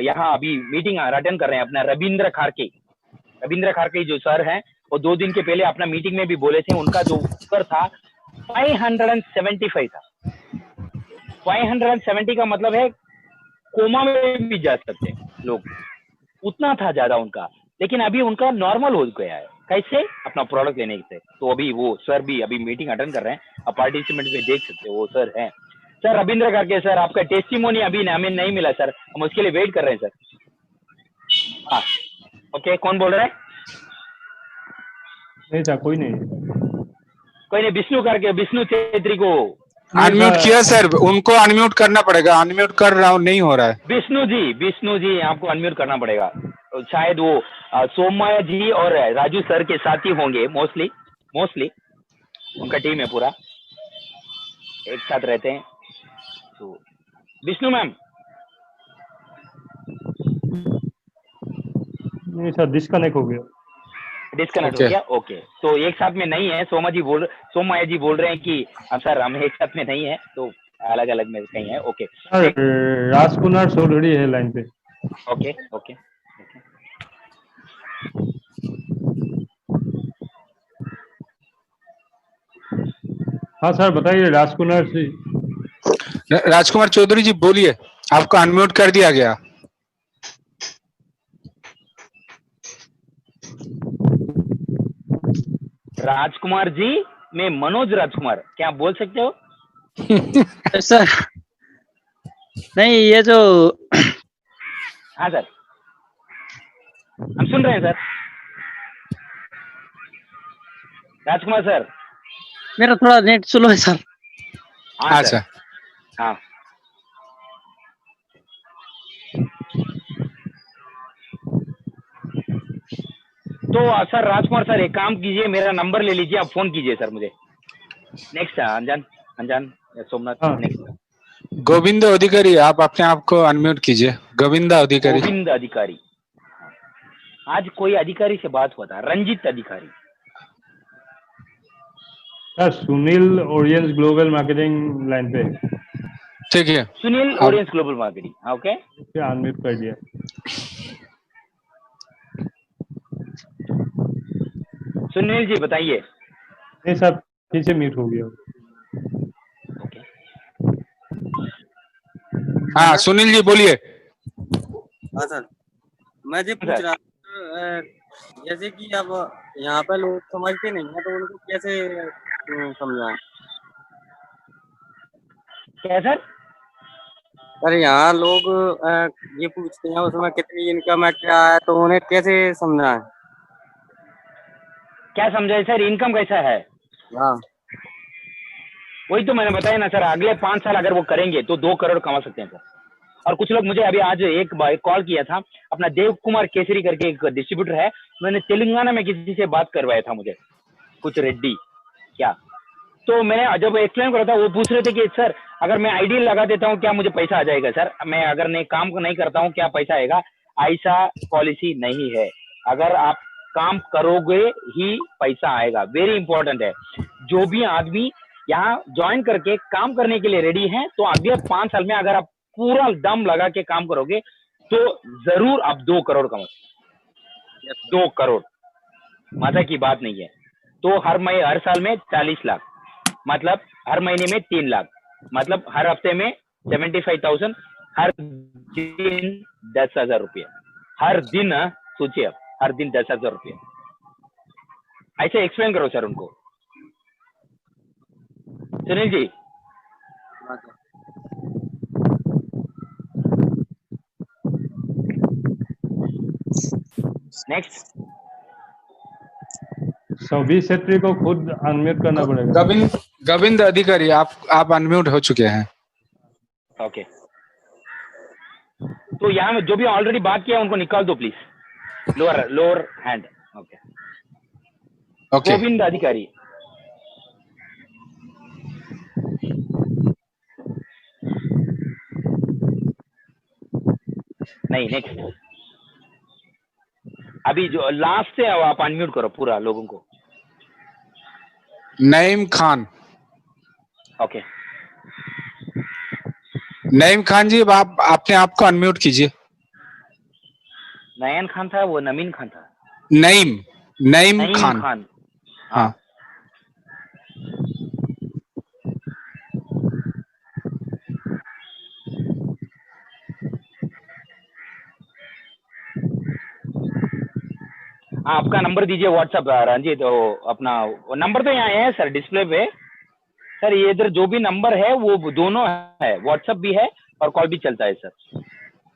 यहाँ अभी मीटिंग अटेंड कर रहे हैं अपना रविंद्र खारके जो सर हैं, वो 2 दिन के पहले अपना मीटिंग में भी बोले थे, उनका जो उत्तर था 575 था। 570 का मतलब है कोमा में भी जा सकते हैं लोग, उतना था ज्यादा उनका। लेकिन अभी उनका नॉर्मल हो गया है। कैसे? अपना प्रोडक्ट लेने से। तो अभी वो सर भी अभी मीटिंग अटेंड कर रहे हैं, आप पार्टिसिपेंट में देख सकते हो, वो सर हैं। सर रविंद्र करके सर, आपका टेस्टिमोनी अभी हमें नहीं मिला सर, हम उसके लिए वेट कर रहे हैं सर। हाँ ओके, कौन बोल रहा है? नहीं सर, कोई नहीं। विष्णु छेत्री को अनम्यूट किया सर, उनको अनम्यूट करना पड़ेगा। अनम्यूट कर रहा हूँ, नहीं हो रहा है। विष्णु जी आपको अनम्यूट करना पड़ेगा। तो शायद वो सोमया जी और राजू सर के साथ ही होंगे, मोस्टली उनका टीम है पूरा, एक साथ रहते हैं। तो विष्णु मैम। नहीं सर, डिस्कनेक्ट हो गया। डिस्कनेक्ट हो गया, ओके। तो एक साथ में नहीं है। सोमया जी बोल रहे हैं कि सर हम एक साथ में नहीं है, तो अलग अलग में कहीं है। ओके सर, राजकुमार चौधरी है लाइन पे। ओके। हाँ सर, बताइए राजकुमार चौधरी जी बोलिए, आपको अनम्यूट कर दिया गया। राजकुमार जी, मैं मनोज राजकुमार, क्या आप बोल सकते हो? सर नहीं, ये जो हाँ सर, हम सुन रहे हैं सर। राजकुमार सर, मेरा थोड़ा नेट स्लो है सर। हाँ अच्छा, हाँ। तो सर राजकुमार सर, एक काम कीजिए, मेरा नंबर ले लीजिए, आप फोन कीजिए सर मुझे। नेक्स्ट अंजान सोमनाथ। हाँ। नेक्स्ट गोविंद अधिकारी, आप अपने आप को अनम्यूट कीजिए। गोविंद अधिकारी। आज कोई अधिकारी से बात हुआ था, Ranjit Adhikari. Sir, Sunil Orions global marketing line पे। ठीक है, Sunil Orions global marketing, okay. Unmute कर दिया। सुनील जी बताइए। नहीं सर, फिर से म्यूट हो गया। ओके, हाँ सुनील जी बोलिए। हाँ सर, मैं जी पूछ रहा हूँ, जैसे कि अब यहाँ पे लोग समझते नहीं है, तो उनको कैसे समझाएं? क्या सर? अरे यहाँ लोग ये पूछते हैं उसमें कितनी इनकम है, क्या है, तो उन्हें कैसे समझाएं? क्या समझाए सर? इनकम कैसा है? हाँ, वही तो मैंने बताया ना सर, अगले 5 साल अगर वो करेंगे तो 2 करोड़ कमा सकते हैं सर। और कुछ लोग मुझे अभी आज एक कॉल किया था, अपना देव कुमार केसरी करके एक डिस्ट्रीब्यूटर है, मैंने तेलंगाना में किसी से बात करवाया था मुझे। कुछ रेड्डी क्या। तो मैंने जब एक्सप्लेन करा था, वो पूछ रहे थे कि सर अगर मैं आईडी लगा देता हूँ क्या मुझे पैसा आ जाएगा सर, मैं अगर नहीं काम नहीं करता हूँ क्या पैसा आएगा। ऐसा पॉलिसी नहीं है, अगर आप काम करोगे ही पैसा आएगा। वेरी इंपॉर्टेंट है। जो भी आदमी यहाँ ज्वाइन करके काम करने के लिए रेडी है, तो अगले 5 साल में अगर आप पूरा दम लगा के काम करोगे तो जरूर आप 2 करोड़ कमाओ। 2 करोड़ मजा की बात नहीं है। तो हर साल में 40 लाख, मतलब हर महीने में 3 लाख, मतलब हर हफ्ते में 75,000, हर दिन 10,000 रुपये, हर दिन। सोचिए आप, हर दिन 10,000 रुपये। ऐसे एक्सप्लेन करो सर उनको। सुनील जी, हाँ सर। नेक्स्ट। सभी क्षेत्री को खुद अनम्यूट करना पड़ेगा। गोविंद अधिकारी, आप अनम्यूट हो चुके हैं। ओके, तो यहाँ में जो भी ऑलरेडी बात किया उनको निकाल दो please, lower hand. Okay, Govind अधिकारी। नहीं, नेक्स्ट। अभी जो लास्ट से आप अनम्यूट करो पूरा लोगों को। नईम खान। ओके, नईम खान जी, अब आप अपने आप को अनम्यूट कीजिए। नयन खान था, वो नमीन खान था। नईम खान। हाँ, आपका नंबर दीजिए व्हाट्सएप रंजीत। तो अपना नंबर तो यहाँ है सर डिस्प्ले पे। सर ये इधर जो भी नंबर है वो दोनों है, व्हाट्सएप भी है और कॉल भी चलता है सर।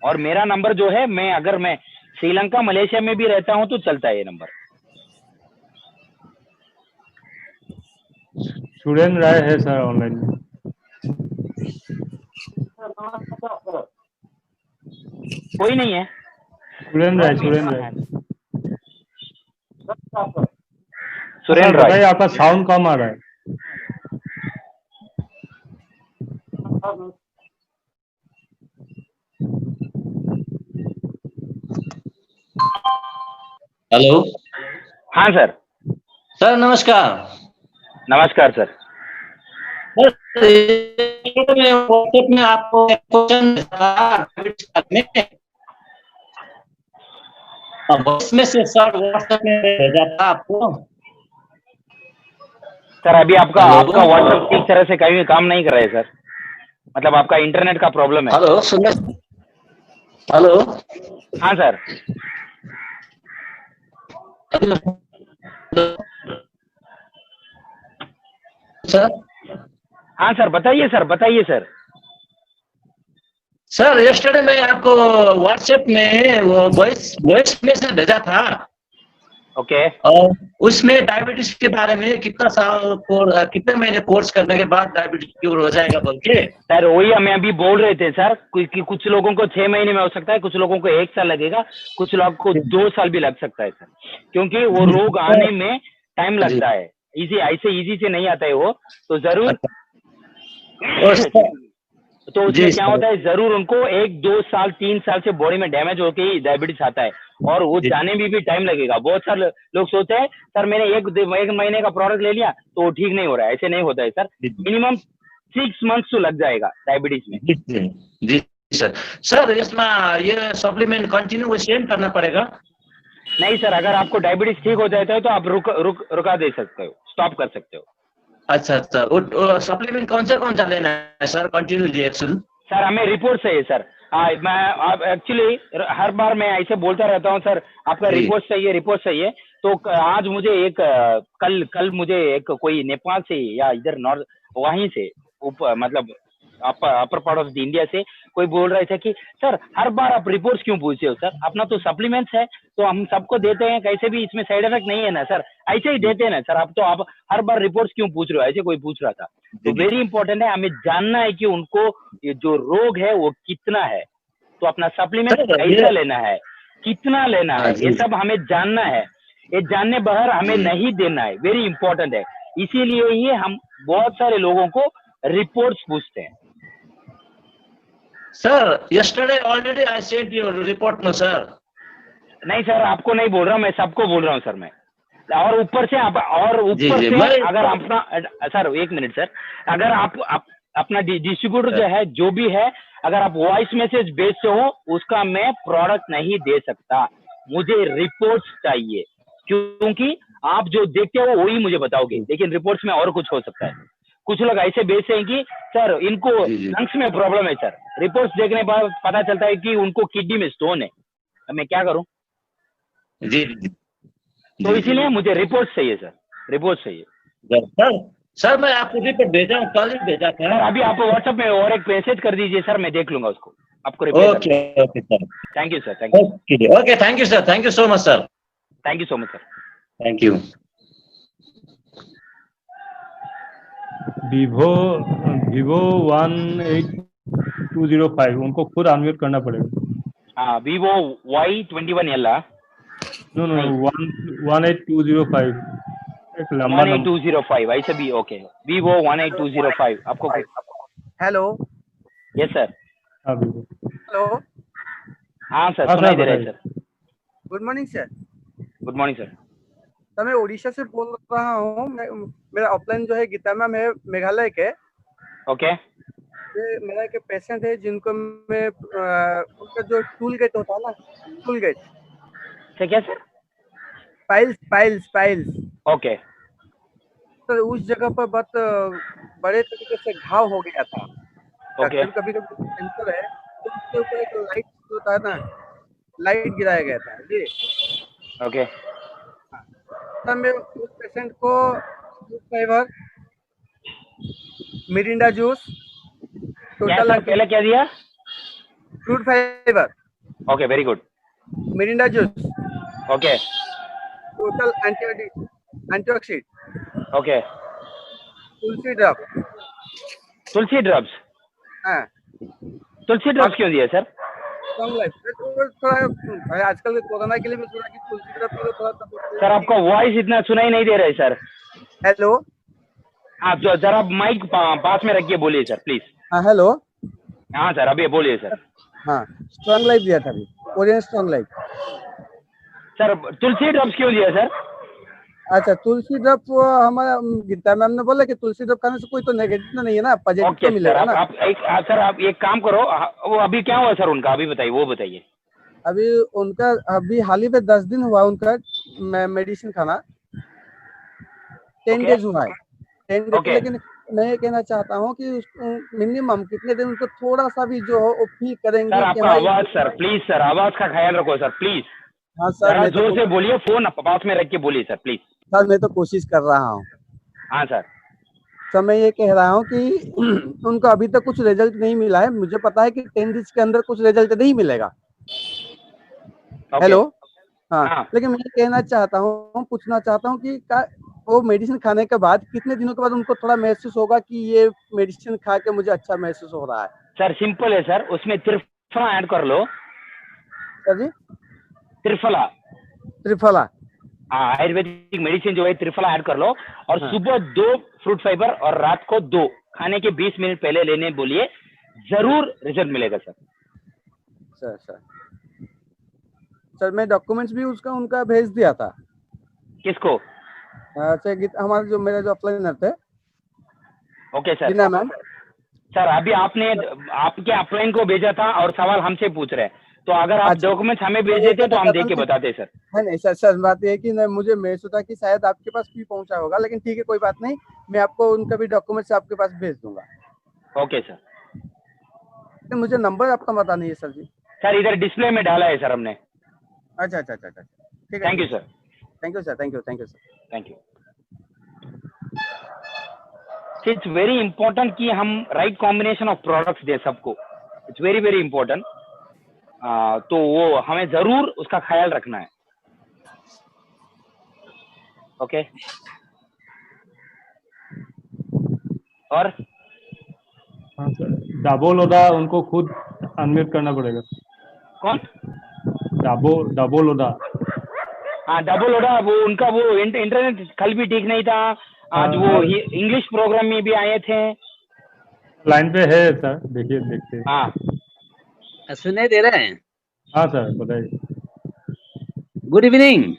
और मेरा नंबर जो है, अगर मैं श्रीलंका मलेशिया में भी रहता हूँ तो चलता है ये नंबर। सुरेंद्र राय है सर ऑनलाइन में। कोई नहीं है। सुरेंद्र राय। सुरेंद्र बताइए, राय। आपका साउंड कम आ रहा है। हेलो। हाँ सर। सर नमस्कार। नमस्कार सर। व्हाट्सएप में आपको क्वेश्चन में से सर व्हाट्सएप में भेजा था आपको। सर अभी आपका व्हाट्सएप ठीक तरह से कहीं काम नहीं कर रहा है सर, मतलब आपका इंटरनेट का प्रॉब्लम है। हेलो, सुन। हेलो। हाँ सर। सर। हाँ सर, बताइए सर। सर यस्टरडे मैं आपको व्हाट्सएप में वो वॉइस मैसेज भेजा था। ओके। और उसमें डायबिटीज के बारे में कितने महीने कोर्स करने के बाद डायबिटीज क्योर हो जाएगा बोल के। सर वही हमें अभी बोल रहे थे सर, कुछ लोगों को 6 महीने में हो सकता है, कुछ लोगों को 1 साल लगेगा, कुछ लोगों को 2 साल भी लग सकता है सर, क्योंकि वो रोग आने में टाइम लगता है। ऐसे इजी से नहीं आता है वो, तो जरूर तो उसमें क्या होता है, जरूर उनको 1, 2 साल 3 साल से बॉडी में डैमेज होके ही डायबिटीज आता है, और वो जाने में भी टाइम लगेगा। बहुत सारे लोग सोचते हैं सर मैंने एक महीने का प्रोडक्ट ले लिया तो ठीक नहीं हो रहा है, ऐसे नहीं होता है सर। मिनिमम 6 मंथ्स तो लग जाएगा डायबिटीज में। जी सर इसमें ये सप्लीमेंट कंटिन्यू सेम करना पड़ेगा? नहीं सर, अगर आपको डायबिटीज ठीक हो जाता है तो आप रुका दे सकते हो, स्टॉप कर सकते हो। अच्छा, सप्लीमेंट कौन सा लेना है सर? कंटिन्यू रिएक्शन सर हमें रिपोर्ट चाहिए सर। मैं एक्चुअली हर बार मैं ऐसे बोलता रहता हूँ सर, आपका रिपोर्ट चाहिए। तो आज मुझे कल मुझे एक कोई नेपाल से या इधर नॉर्थ वहीं से ऊपर, मतलब अपर पार्ट ऑफ इंडिया से कोई बोल रहे थे कि सर हर बार आप रिपोर्ट्स क्यों पूछते हो सर, अपना तो सप्लीमेंट्स है तो हम सबको देते हैं, कैसे भी इसमें साइड इफेक्ट नहीं है ना सर, ऐसे ही देते हैं ना सर, आप हर बार रिपोर्ट्स क्यों पूछ रहे हो, ऐसे कोई पूछ रहा था। तो वेरी इंपॉर्टेंट है, हमें जानना है कि उनको ये जो रोग है वो कितना है, तो अपना सप्लीमेंट कैसा लेना है, कितना लेना है, ये सब हमें जानना है। ये जानने बहर हमें नहीं देना है, वेरी इंपॉर्टेंट है। इसीलिए ही हम बहुत सारे लोगों को रिपोर्ट्स पूछते हैं। Sir, yesterday already I sent your report, no sir. नहीं सर, आपको नहीं बोल रहा, मैं सबको बोल रहा हूँ सर। मैं और ऊपर से जी, ऊपर जी, से मैं- अगर अपना सर एक मिनट सर, अगर आप अपना डिस्ट्रीब्यूटर जो है, जो भी है, अगर आप वॉइस मैसेज भेजते हो, उसका मैं प्रोडक्ट नहीं दे सकता, मुझे रिपोर्ट्स चाहिए। क्योंकि आप जो देखते हो वही मुझे बताओगे, लेकिन रिपोर्ट्स में और कुछ हो सकता है। कुछ लोग ऐसे भेजते हैं कि सर इनको जी, जी। लंग्स में प्रॉब्लम है सर, रिपोर्ट्स देखने पर पता चलता है कि उनको किडनी में स्टोन है। अब मैं क्या करूं? जी, जी, तो इसीलिए मुझे रिपोर्ट्स चाहिए सर, रिपोर्ट्स चाहिए। सर, सर मैं आपको रिपोर्ट भेजा हूँ, कल ही भेजा सर था। अभी आप व्हाट्सएप में और एक मैसेज कर दीजिए सर, मैं देख लूंगा उसको, आपको रिप्लाई कर okay okay sir, thank you sir, thank you, okay thank you sir, thank you so much sir, thank you so much sir. Thank you. Vivo 18205 उनको खुद अनम्यूट करना पड़ेगा। हाँ, वीवो Y21L नो नो 18205 एक लंबा number. 18205 ऐसे भी okay. Vivo 18205 आपको हेलो यस सर। हाँ वीवो। हेलो हाँ सर, हाँ, सुनाई सर, दे रहा है बताइए। Sir. Good morning sir. Good morning sir. Sir मैं उड़ीसा से बोल रहा हूँ। मेरा ऑफलाइन जो है गीता मैम है, मेघालय के। ओके ये मेरा एक पेशेंट है जिनको मैं उनका जो टूल गेट होता है ना, टूल गेट सर क्या सर? पाइल्स ओके सर उस जगह पर बहुत बड़े तरीके से घाव हो गया था। ओके कभी कभी कैंसर है तो उसके ऊपर एक लाइट होता है ना, लाइट गिराया गया था जी। ओके सर मैं उस पेशेंट को फाइबर, मिरिंडा जूस, क्या टोटल सर पहले क्या दिया? Fruit fibre, okay very good. Mirinda juice, okay total antioxidant, okay Tulsi drop. Tulsi drops. हाँ तुलसी ड्रॉप्स क्यों दिया सर? स्ट्रॉन्ग लाइफ थोड़ा आजकल कोरोना के लिए मैं सोचा कि तुलसी ड्रॉप पी लो थोड़ा। सर आपका वॉइस इतना सुनाई नहीं दे रहा है सर। हेलो आप जो जरा माइक पास में रखिए बोलिए सर प्लीज। हाँ हेलो हाँ सर अभी बोलिए सर। हाँ स्ट्रॉन्ग लाइफ दिया था अभी, ओरियन स्ट्रॉन्ग लाइफ। सर तुलसी ड्रॉप्स क्यों दिया सर? अच्छा तुलसी ड्रॉप हमारा गीता मैम ने बोला कि तुलसी ड्रॉप खाने से कोई तो नेगेटिव तो नहीं है ना, पॉजिटिव ओके तो मिलेगा ना। सर आप एक काम करो, वो अभी क्या हुआ सर उनका, अभी बताइए, वो बताइए। अभी उनका अभी हाल ही में 10 दिन हुआ उनका मेडिसिन खाना, 10 Okay. डेज हुआ है, 10 डेज। Okay. लेकिन मैं ये कहना चाहता हूँ कि मिनिमम कितने दिन उनको थोड़ा सा भी जो हो वो फील करेंगे सर कि आपका हाँ, आवाज सर प्लीज सर, आवाज का ख्याल रखो सर प्लीज। हाँ सर जरा मैं तो जोर से बोलिए, फोन पास में रख के बोलिए सर प्लीज। सर मैं तो कोशिश कर रहा हूँ। हाँ सर। सर मैं ये कह रहा हूँ कि उनको अभी तक कुछ रिजल्ट नहीं मिला है। मुझे पता है कि 10 डेज के अंदर कुछ रिजल्ट नहीं मिलेगा। Okay. हेलो हाँ, हाँ। लेकिन मैं ये कहना चाहता हूँ, पूछना चाहता हूँ कि वो मेडिसिन खाने के बाद कितने दिनों के बाद उनको थोड़ा महसूस होगा कि ये मेडिसिन खा के मुझे अच्छा महसूस हो रहा है। सर सिंपल है सर, उसमें त्रिफला ऐड कर लो। सर जी त्रिफला, त्रिफला, हाँ आयुर्वेदिक मेडिसिन जो है त्रिफला ऐड कर लो, और हाँ। सुबह 2 फ्रूट फाइबर और रात को 2, खाने के 20 मिनट पहले लेने बोलिए, जरूर रिजल्ट मिलेगा सर। सर सर मैं डॉक्यूमेंट्स भी उनका भेज दिया था। किसको? अच्छा हमारा जो मेरा जो अप्लाइनर थे okay sir. Geeta ma'am. Sir अभी आपने आपके अपलाइन को भेजा था और सवाल हमसे पूछ रहे हैं, तो अगर आप अच्छा। डॉक्यूमेंट्स हमें भेज देते तो हम देख के बताते सर। नहीं सर बात ये है कि मुझे महसूस होता कि शायद आपके पास भी पहुंचा होगा, लेकिन ठीक है कोई बात नहीं, मैं आपको उनका भी डॉक्यूमेंट्स आपके पास भेज दूंगा। Okay sir. लेकिन मुझे नंबर आपका पता नहीं है सर जी। सर इधर डिस्प्ले में डाला है सर हमने। अच्छा ठीक है। Thank you sir. Thank you sir, thank you sir. Thank you. It's very important कि हम राइट कॉम्बिनेशन ऑफ प्रोडक्ट्स दें सबको, इट्स वेरी वेरी इंपॉर्टेंट। तो वो हमें जरूर उसका ख्याल रखना है। ओके और हाँ सर, डाबोलोदा उनको खुद अनम्यूट करना पड़ेगा। कौन? डाबोलोदा। हाँ डबल ओडा, वो उनका वो इंटरनेट कल भी ठीक नहीं था, आज वो इंग्लिश प्रोग्राम में भी आए थे। लाइन पे है सर, देखिए देखते हैं। हाँ सुनाई दे रहा है? हाँ सर बताइए। Good evening.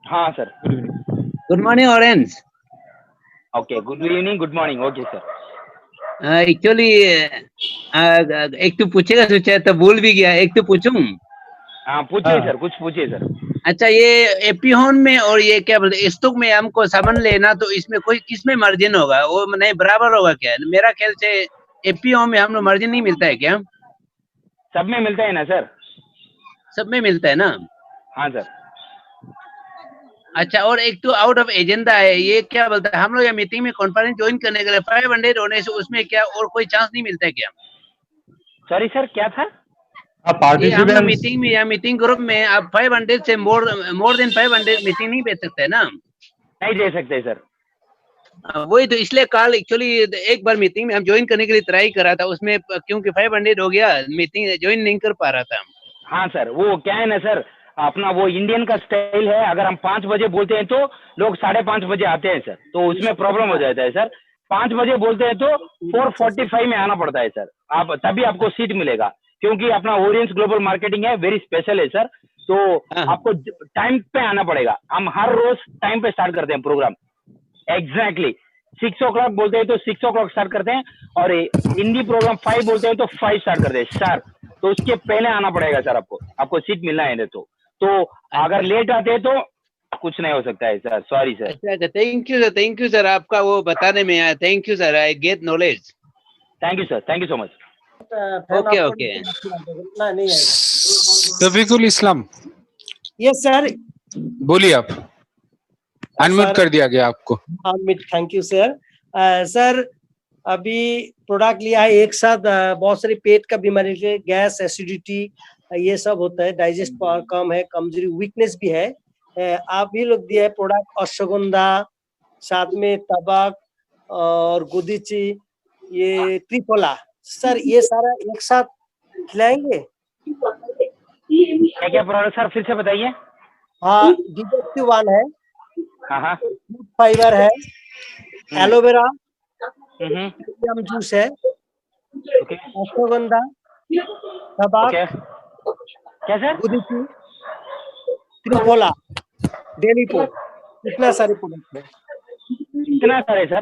हाँ sir, good morning orange. Okay, good evening, good morning, okay sir. Actually एक तो पूछेगा सोचा तो भूल भी गया, एक तो पूछूं। हाँ पूछिए सर, कुछ पूछिए सर। अच्छा, ये एपीहोन में और ये क्या बोलते स्टॉक में हमको सामान लेना, तो इसमें कोई किसमें मार्जिन होगा? वो नहीं बराबर होगा क्या? मेरा ख्याल से एपीहोन में हम लोग मार्जिन नहीं मिलता है क्या? सब में मिलता है ना सर? सब में मिलता है ना? हाँ सर। अच्छा, और एक तो आउट ऑफ एजेंडा है, ये क्या बोलता है, हम लोग ये मीटिंग में कॉन्फ्रेंस ज्वाइन करने के लिए 500 होने से उसमें क्या और कोई चांस नहीं मिलता है क्या? सॉरी सर, क्या था? ये हम लोग पार्टिसिपेंट्स मीटिंग में या मीटिंग ग्रुप में आप 500 से मोर देन 500 मीटिंग नहीं भेज सकते है ना? नहीं दे सकते सर। वही तो, इसलिए कल एक्चुअली एक बार मीटिंग में हम ज्वाइन करने के लिए ट्राई करा था, उसमें क्योंकि 500 हो गया, मीटिंग ज्वाइन नहीं कर पा रहा था। हाँ सर, वो क्या है ना सर, अपना वो इंडियन का स्टाइल है, अगर हम 5 बजे बोलते हैं तो लोग 5:30 बजे आते हैं सर, तो उसमें प्रॉब्लम हो जाता है सर। 5 बजे बोलते हैं तो 4:45 में आना पड़ता है सर, आप तभी आपको सीट मिलेगा, क्योंकि अपना ओरियंस ग्लोबल मार्केटिंग है, वेरी स्पेशल है सर, तो आपको टाइम पे आना पड़ेगा। हम हर रोज टाइम पे स्टार्ट करते हैं प्रोग्राम, एग्जैक्टली 6 o'clock बोलते हैं तो 6 o'clock स्टार्ट करते हैं, और हिंदी प्रोग्राम 5 बोलते हैं तो 5 स्टार्ट करते हैं सर, तो उसके पहले आना पड़ेगा सर, आपको सीट मिलना है तो अगर लेट आते हैं तो कुछ नहीं हो सकता है सर, सॉरी सर। अच्छा, थैंक यू सर, आपका वो बताने में आया, thank you sir, I get knowledge. Thank you sir, thank you so much. Okay okay. Rafiqul Islam, yes sir. बोलिए आप, अनम्यूट कर दिया गया आपको। Thank you sir. सर अभी प्रोडक्ट लिया है एक साथ, बहुत सारी पेट का बीमारी के, गैस, एसिडिटी, ये सब होता है, डाइजेस्ट पावर कम है, कमजोरी, वीकनेस भी है। आप भी लोग दिया है प्रोडक्ट, अश्वगंधा, साथ में तबाक और गुदीची, ये त्रिफला, सर ये सारा एक साथ खिलाएंगे? क्या प्रोडक्ट सर, फिर से बताइए। हाँ, डिटॉक्सिव-1 है, हाँ, फाइबर है, एलोवेरा, जूस है, अश्वगंधा, तबाक, क्या सर, गुदीची, त्रिफला, डेलीपो, इतना सारे प्रोडक्ट है। इतना सारे सर?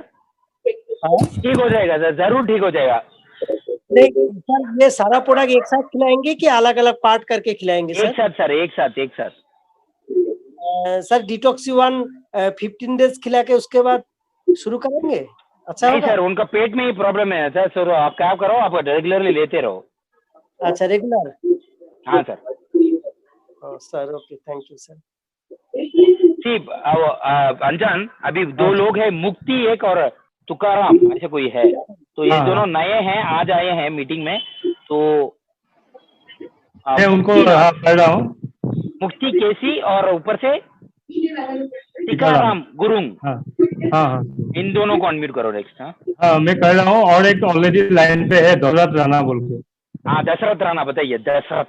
ठीक हो जाएगा सर, जरूर ठीक हो जाएगा। नहीं सर, ये सारा प्रोडक्ट एक साथ खिलाएंगे कि अलग अलग पार्ट करके खिलाएंगे सर? एक साथ सर, एक साथ। सर डिटॉक्सी-1 15 डेज खिला के उसके बाद शुरू करेंगे, अच्छा नहीं होगा? सर, उनका पेट में ही प्रॉब्लम है सर, आप क्या करो, आप रेगुलरली लेते रहो। अच्छा, रेगुलर? हाँ sir. Sir okay, thank you sir. ठीक, अंजन, अभी 2 लोग हैं, मुक्ति एक और तुकाराम, ऐसे कोई है, तो ये दोनों नए हैं, आज आए हैं मीटिंग में, तो मैं उनको पढ़ रहा हूँ। मुक्ति केसी और ऊपर से टीकाराम गुरुंग। हाँ, इन दोनों को अनम्यूट करो नेक्स्ट। हाँ मैं कर रहा हूँ, और एक ऑलरेडी लाइन पे है, दशरथ राणा बोल के। हाँ दशरथ राणा, बताइए दशरथ,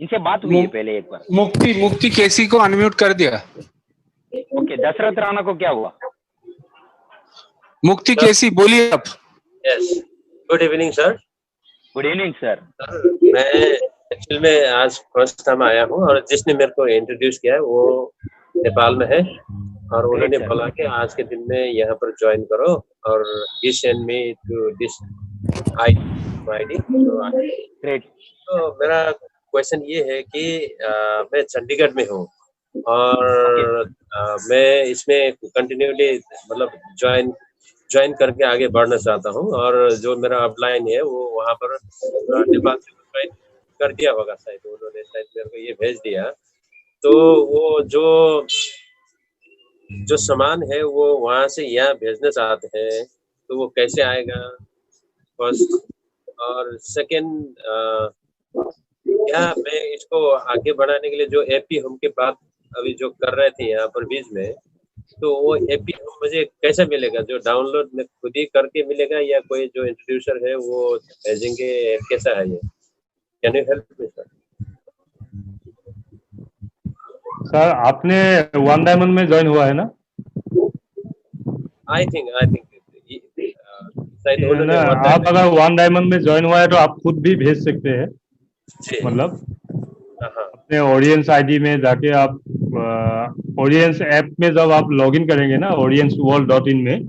इनसे बात हुई है पहले एक बार। मुक्ति केसी को अनम्यूट कर दिया। ओके, दशरथ राणा को क्या हुआ? मुक्ति केसी बोलिए आप। Yes, good evening sir. Good evening sir. मैं एक्चुअली में आज फर्स्ट टाइम आया हूँ, और जिसने मेरे को इंट्रोड्यूस किया है वो नेपाल में है, और उन्होंने बोला कि आज के दिन में यहाँ पर ज्वाइन करो, और he sent me to this ID। Great. तो मेरा क्वेश्चन ये है कि मैं चंडीगढ़ में हूँ, और मैं इसमें कंटिन्यूली मतलब ज्वाइन करके आगे बढ़ना चाहता हूँ, और जो मेरा अपलाइन है वो वहाँ पर नेपाल से ज्वाइन कर दिया होगा शायद, उन्होंने शायद मेरे को ये भेज दिया। तो वो जो सामान है वो वहाँ से यहाँ भेजना चाहते हैं, तो वो कैसे आएगा फर्स्ट, और सेकंड क्या मैं इसको आगे बढ़ाने के लिए जो एपी होम की बात अभी जो कर रहे थे यहाँ पर बीच में, तो वो एपी मुझे कैसे मिलेगा? जो डाउनलोड में खुद ही करके मिलेगा, या कोई जो इंट्रोड्यूसर है वो भेजेंगे? कैसा है ये? Can you help me sir? Sir आपने वन डायमंड में ज्वाइन हुआ है ना? आई थिंक शायद उन्होंने ना, वन आप अगर वन डायमंड में ज्वाइन हुआ है तो आप खुद भी भेज सकते हैं। जी मतलब हाँ अपने ऑडियंस आईडी में जाके आप ऑडियंस ऐप में जब आप लॉगिन करेंगे ना audienceworld.in में,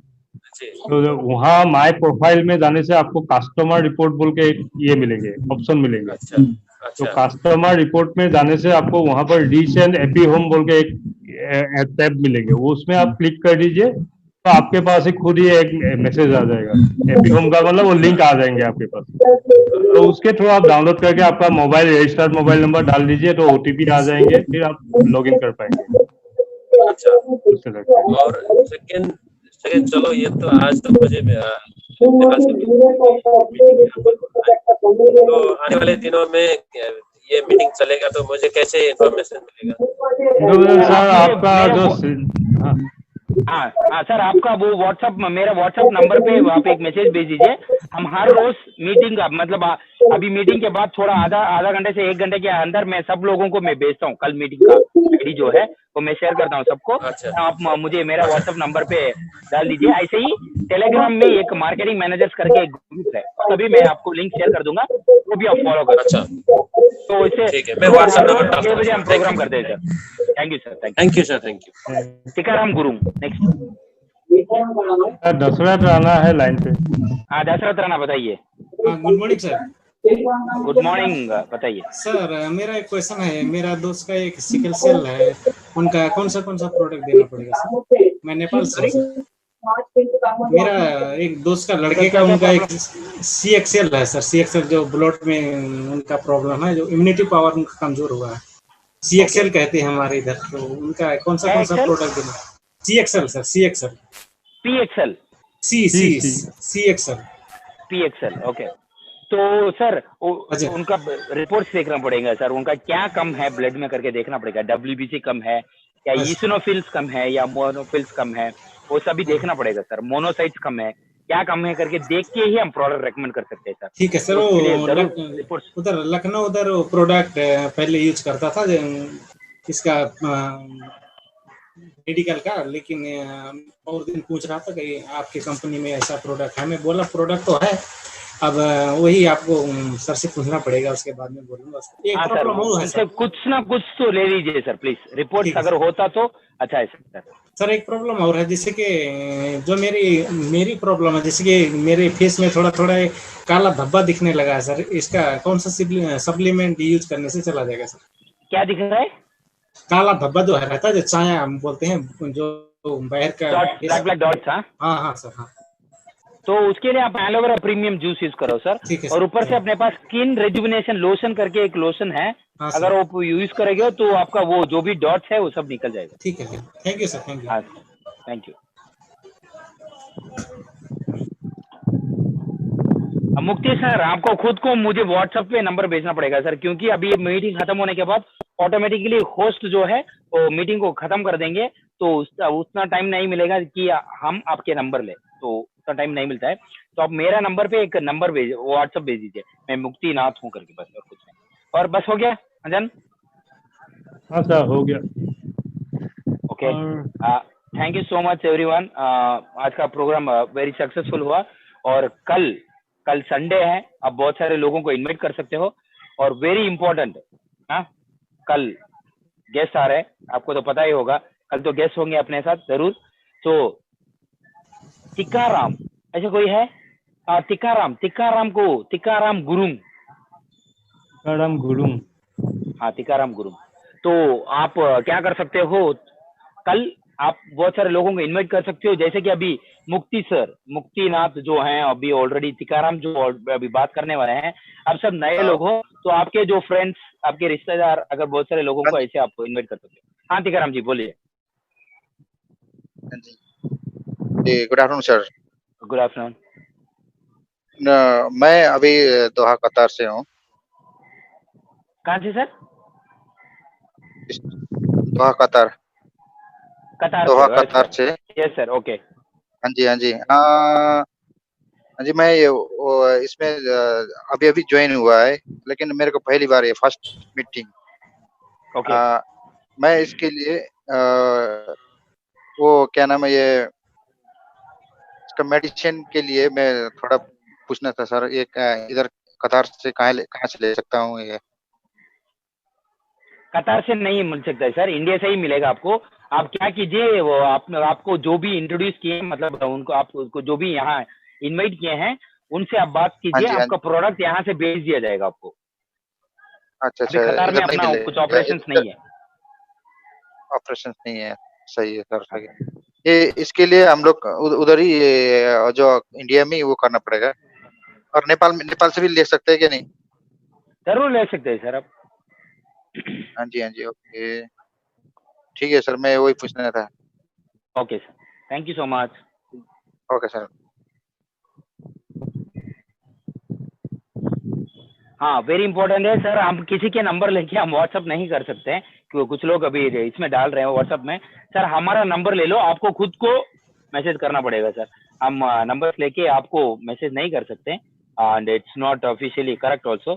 जी तो वहाँ माय प्रोफाइल में जाने से आपको कस्टमर रिपोर्ट बोल के एक ये मिलेंगे, ऑप्शन मिलेंगे। अच्छा तो अच्छा कस्टमर रिपोर्ट में जाने से आपको वहाँ पर डिश एंड एपी होम बोल के एक टैब मिलेंगे, वो उसमें आप क्लिक कर दीजिए तो आपके पास ही खुद ही एक मैसेज आ जाएगा। एपी होम का मतलब वो लिंक आ जाएंगे आपके पास, तो उसके थ्रू आप डाउनलोड करके आपका मोबाइल रजिस्टर्ड मोबाइल नंबर डाल दीजिए तो ओटीपी आ जाएंगे, फिर आप लॉगिन कर पाएंगे। अच्छा। उससे लगता है। और सेकंड सेकंड चलो ये तो आज तो मुझे नेपाल से मीटिंग तो आने वाले दिनों में ये मीटिंग चलेगा तो मुझे कैसे इन्फॉर्मेशन मिलेगा? सर आपका जो हाँ हाँ सर, आपका वो व्हाट्सअप, मेरा व्हाट्सअप नंबर पे आप एक मैसेज भेज दीजिए। हम हर रोज मीटिंग का मतलब अभी मीटिंग के बाद थोड़ा आधा घंटे से 1 घंटे के अंदर मैं सब लोगों को मैं भेजता हूँ। कल मीटिंग का आईडी जो है वो मैं शेयर करता हूँ सबको। अच्छा। आप मुझे मेरा व्हाट्सअप नंबर पे डाल दीजिए। ऐसे ही टेलीग्राम में एक मार्केटिंग मैनेजर्स करके एक ग्रुप है, तभी मैं आपको लिंक शेयर कर दूंगा, वो भी आप फॉलो कर। अच्छा तो इसे ठीक है, मैं व्हाट्सएप नंबर डालता 6 बजे हम हूँ। प्रोग्राम करते हैं sir. Thank you sir, thank you sir, thank you. Tikaram Guru next. Dasharath Rana है लाइन पे। हाँ दशरथ राणा बताइए। Good morning sir. Good morning, बताइए सर मेरा एक क्वेश्चन है, मेरा दोस्त का एक सिकल सेल है, उनका कौन सा प्रोडक्ट देना पड़ेगा सर? मैं नेपाल से हूँ सर। मेरा एक दोस्त का लड़के का उनका एक CXL है सर, CXL जो ब्लड में उनका प्रॉब्लम है, जो इम्यूनिटी पावर उनका कमजोर हुआ है, CXL कहते हैं हमारे इधर। तो उनका कौन सा प्रोडक्ट देना? CXL sir, CXL PXL CXL PXL okay. तो सर उनका रिपोर्ट्स देखना पड़ेगा सर, उनका क्या कम है ब्लड में करके देखना पड़ेगा। WBC कम है या ईसिनोफिल्स कम है या मोनोफिल्स कम है, वो सभी देखना पड़ेगा सर। मोनोसाइट्स कम है, क्या कम है करके देख के ही हम प्रोडक्ट रेकमेंड कर सकते हैं सर। ठीक है सर। वो उधर लखनऊ उधर प्रोडक्ट पहले यूज करता था इसका मेडिकल का, लेकिन और दिन पूछ रहा था कि आपकी कंपनी में ऐसा प्रोडक्ट है। मैं बोला प्रोडक्ट तो है, अब वही आपको सर से पूछना पड़ेगा, उसके बाद में बोलूंगा। एक प्रॉब्लम और है सर, कुछ ना कुछ तो ले लीजिए सर प्लीज, रिपोर्ट अगर होता तो अच्छा है सर। सर एक प्रॉब्लम और है, जैसे कि जो मेरी प्रॉब्लम है, जैसे कि मेरे फेस में थोड़ा थोड़ा काला धब्बा दिखने लगा है सर, इसका कौन सा सप्लीमेंट यूज करने से चला जाएगा सर? क्या दिख रहा है? काला धब्बा जो है रहता है, जो छाया हम बोलते हैं, जो बाहर का ब्लैक डॉट्स। हाँ सर हाँ। तो उसके लिए आप एलोवेरा प्रीमियम जूस यूज करो सर, और ऊपर से अपने पास स्किन रेजुविनेशन लोशन करके एक लोशन है, अगर वो यूज करेंगे तो आपका वो जो भी डॉट्स है वो सब निकल जाएगा। ठीक है, thank you sir, thank you. हाँ थैंक यू। मुक्ति सर, आपको खुद को मुझे व्हाट्सएप पे नंबर भेजना पड़ेगा सर, क्योंकि अभी मीटिंग खत्म होने के बाद ऑटोमेटिकली होस्ट जो है वो मीटिंग को खत्म कर देंगे, तो उतना टाइम नहीं मिलेगा कि हम आपके नंबर ले, तो उतना टाइम नहीं मिलता है। तो आप मेरा नंबर पे एक नंबर व्हाट्सएप भेज दीजिए, मैं मुक्ति नाथ हूँ करके, बस और कुछ नहीं। और बस हो गया अंजन? हाँ सर हो गया। Okay, thank you so much everyone. आज का प्रोग्राम वेरी सक्सेसफुल हुआ, और कल संडे है, आप बहुत सारे लोगों को इनवाइट कर सकते हो। और वेरी इंपॉर्टेंट, कल गेस्ट आ रहे हैं, आपको तो पता ही होगा, कल तो गेस्ट होंगे अपने साथ जरूर। तो टिकाराम ऐसे कोई है? टिकाराम गुरुंग। हाँ टिकाराम गुरुंग। तो आप क्या कर सकते हो, कल आप बहुत सारे लोगों को इनवाइट कर सकते हो, जैसे कि अभी मुक्तिनाथ जो हैं, अभी ऑलरेडी टिकाराम जो अभी बात करने वाले हैं, आप सब नए लोग हो, तो आपके जो फ्रेंड्स, आपके रिश्तेदार, अगर बहुत सारे लोगों को ऐसे आप इनवाइट कर सकते हो। हाँ टिकाराम जी बोलिए। जी good afternoon sir. Good afternoon. मैं अभी दोहा कतार से हूँ। कहाँ से सर? दोहा कतार से। Yes sir, okay. हाँ जी। हाँ जी, मैं इसमें अभी ज्वाइन हुआ है, लेकिन मेरे को पहली बार ये फर्स्ट मीटिंग। ओके। मैं इसके लिए वो क्या नाम है ये इसका मेडिसिन के लिए मैं थोड़ा पूछना था सर, एक इधर कतार से कहाँ से ले सकता हूँ ये? कतार से नहीं मिल सकता है सर, इंडिया से ही मिलेगा आपको। आप क्या कीजिए, वो आपको जो भी इंट्रोड्यूस किए, मतलब उनको आपको जो भी यहाँ इनवाइट किए हैं, उनसे आप बात कीजिए, आपका प्रोडक्ट यहाँ से भेज दिया जाएगा आपको। अच्छा अभी कतार में अपना कुछ ऑपरेशंस नहीं है। ऑपरेशंस नहीं है, सही है सर, सही है। ये इसके लिए हम लोग उधर ही जो इंडिया में ही वो करना पड़ेगा, और नेपाल से भी ले सकते हैं क्या नहीं? जरूर ले सकते हैं सर आप। हाँ जी, हाँ जी, ओके, ठीक है सर, मैं वही पूछना था। Okay sir, thank you so much. Okay sir. हाँ, वेरी इंपॉर्टेंट है सर, हम किसी के नंबर लेके हम व्हाट्सअप नहीं कर सकते हैं, क्योंकि कुछ लोग अभी इसमें डाल रहे हैं व्हाट्सअप में। सर हमारा नंबर ले लो, आपको खुद को मैसेज करना पड़ेगा सर, हम नंबर लेके आपको मैसेज नहीं कर सकते, and it's not officially correct also.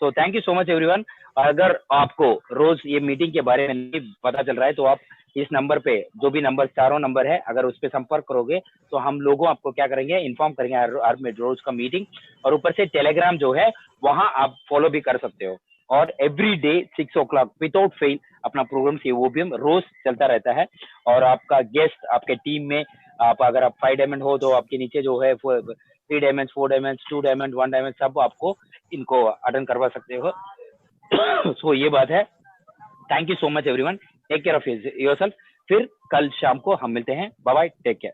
तो thank you so much everyone. अगर आपको रोज ये मीटिंग के बारे में नहीं पता चल रहा है तो आप इस नंबर पे, जो भी नंबर चारों नंबर है, अगर उस पर संपर्क करोगे तो हम लोगों आपको क्या करेंगे, इन्फॉर्म करेंगे हर रोज का मीटिंग। और ऊपर से टेलीग्राम जो है वहां आप फॉलो भी कर सकते हो। और every day 6 o'clock without fail अपना प्रोग्राम COBM रोज चलता रहता है। और आपका गेस्ट आपके टीम में, आप अगर आप 5 डायमंड हो तो आपके नीचे जो है 3 डायमंड, 4 डायमंड, 2 डायमंड, 1 डायमंड, सब आपको इनको अटेंड करवा सकते हो। सो ये बात है। Thank you so much everyone, take care of yourself. फिर कल शाम को हम मिलते हैं, बाय बाय, टेक केयर।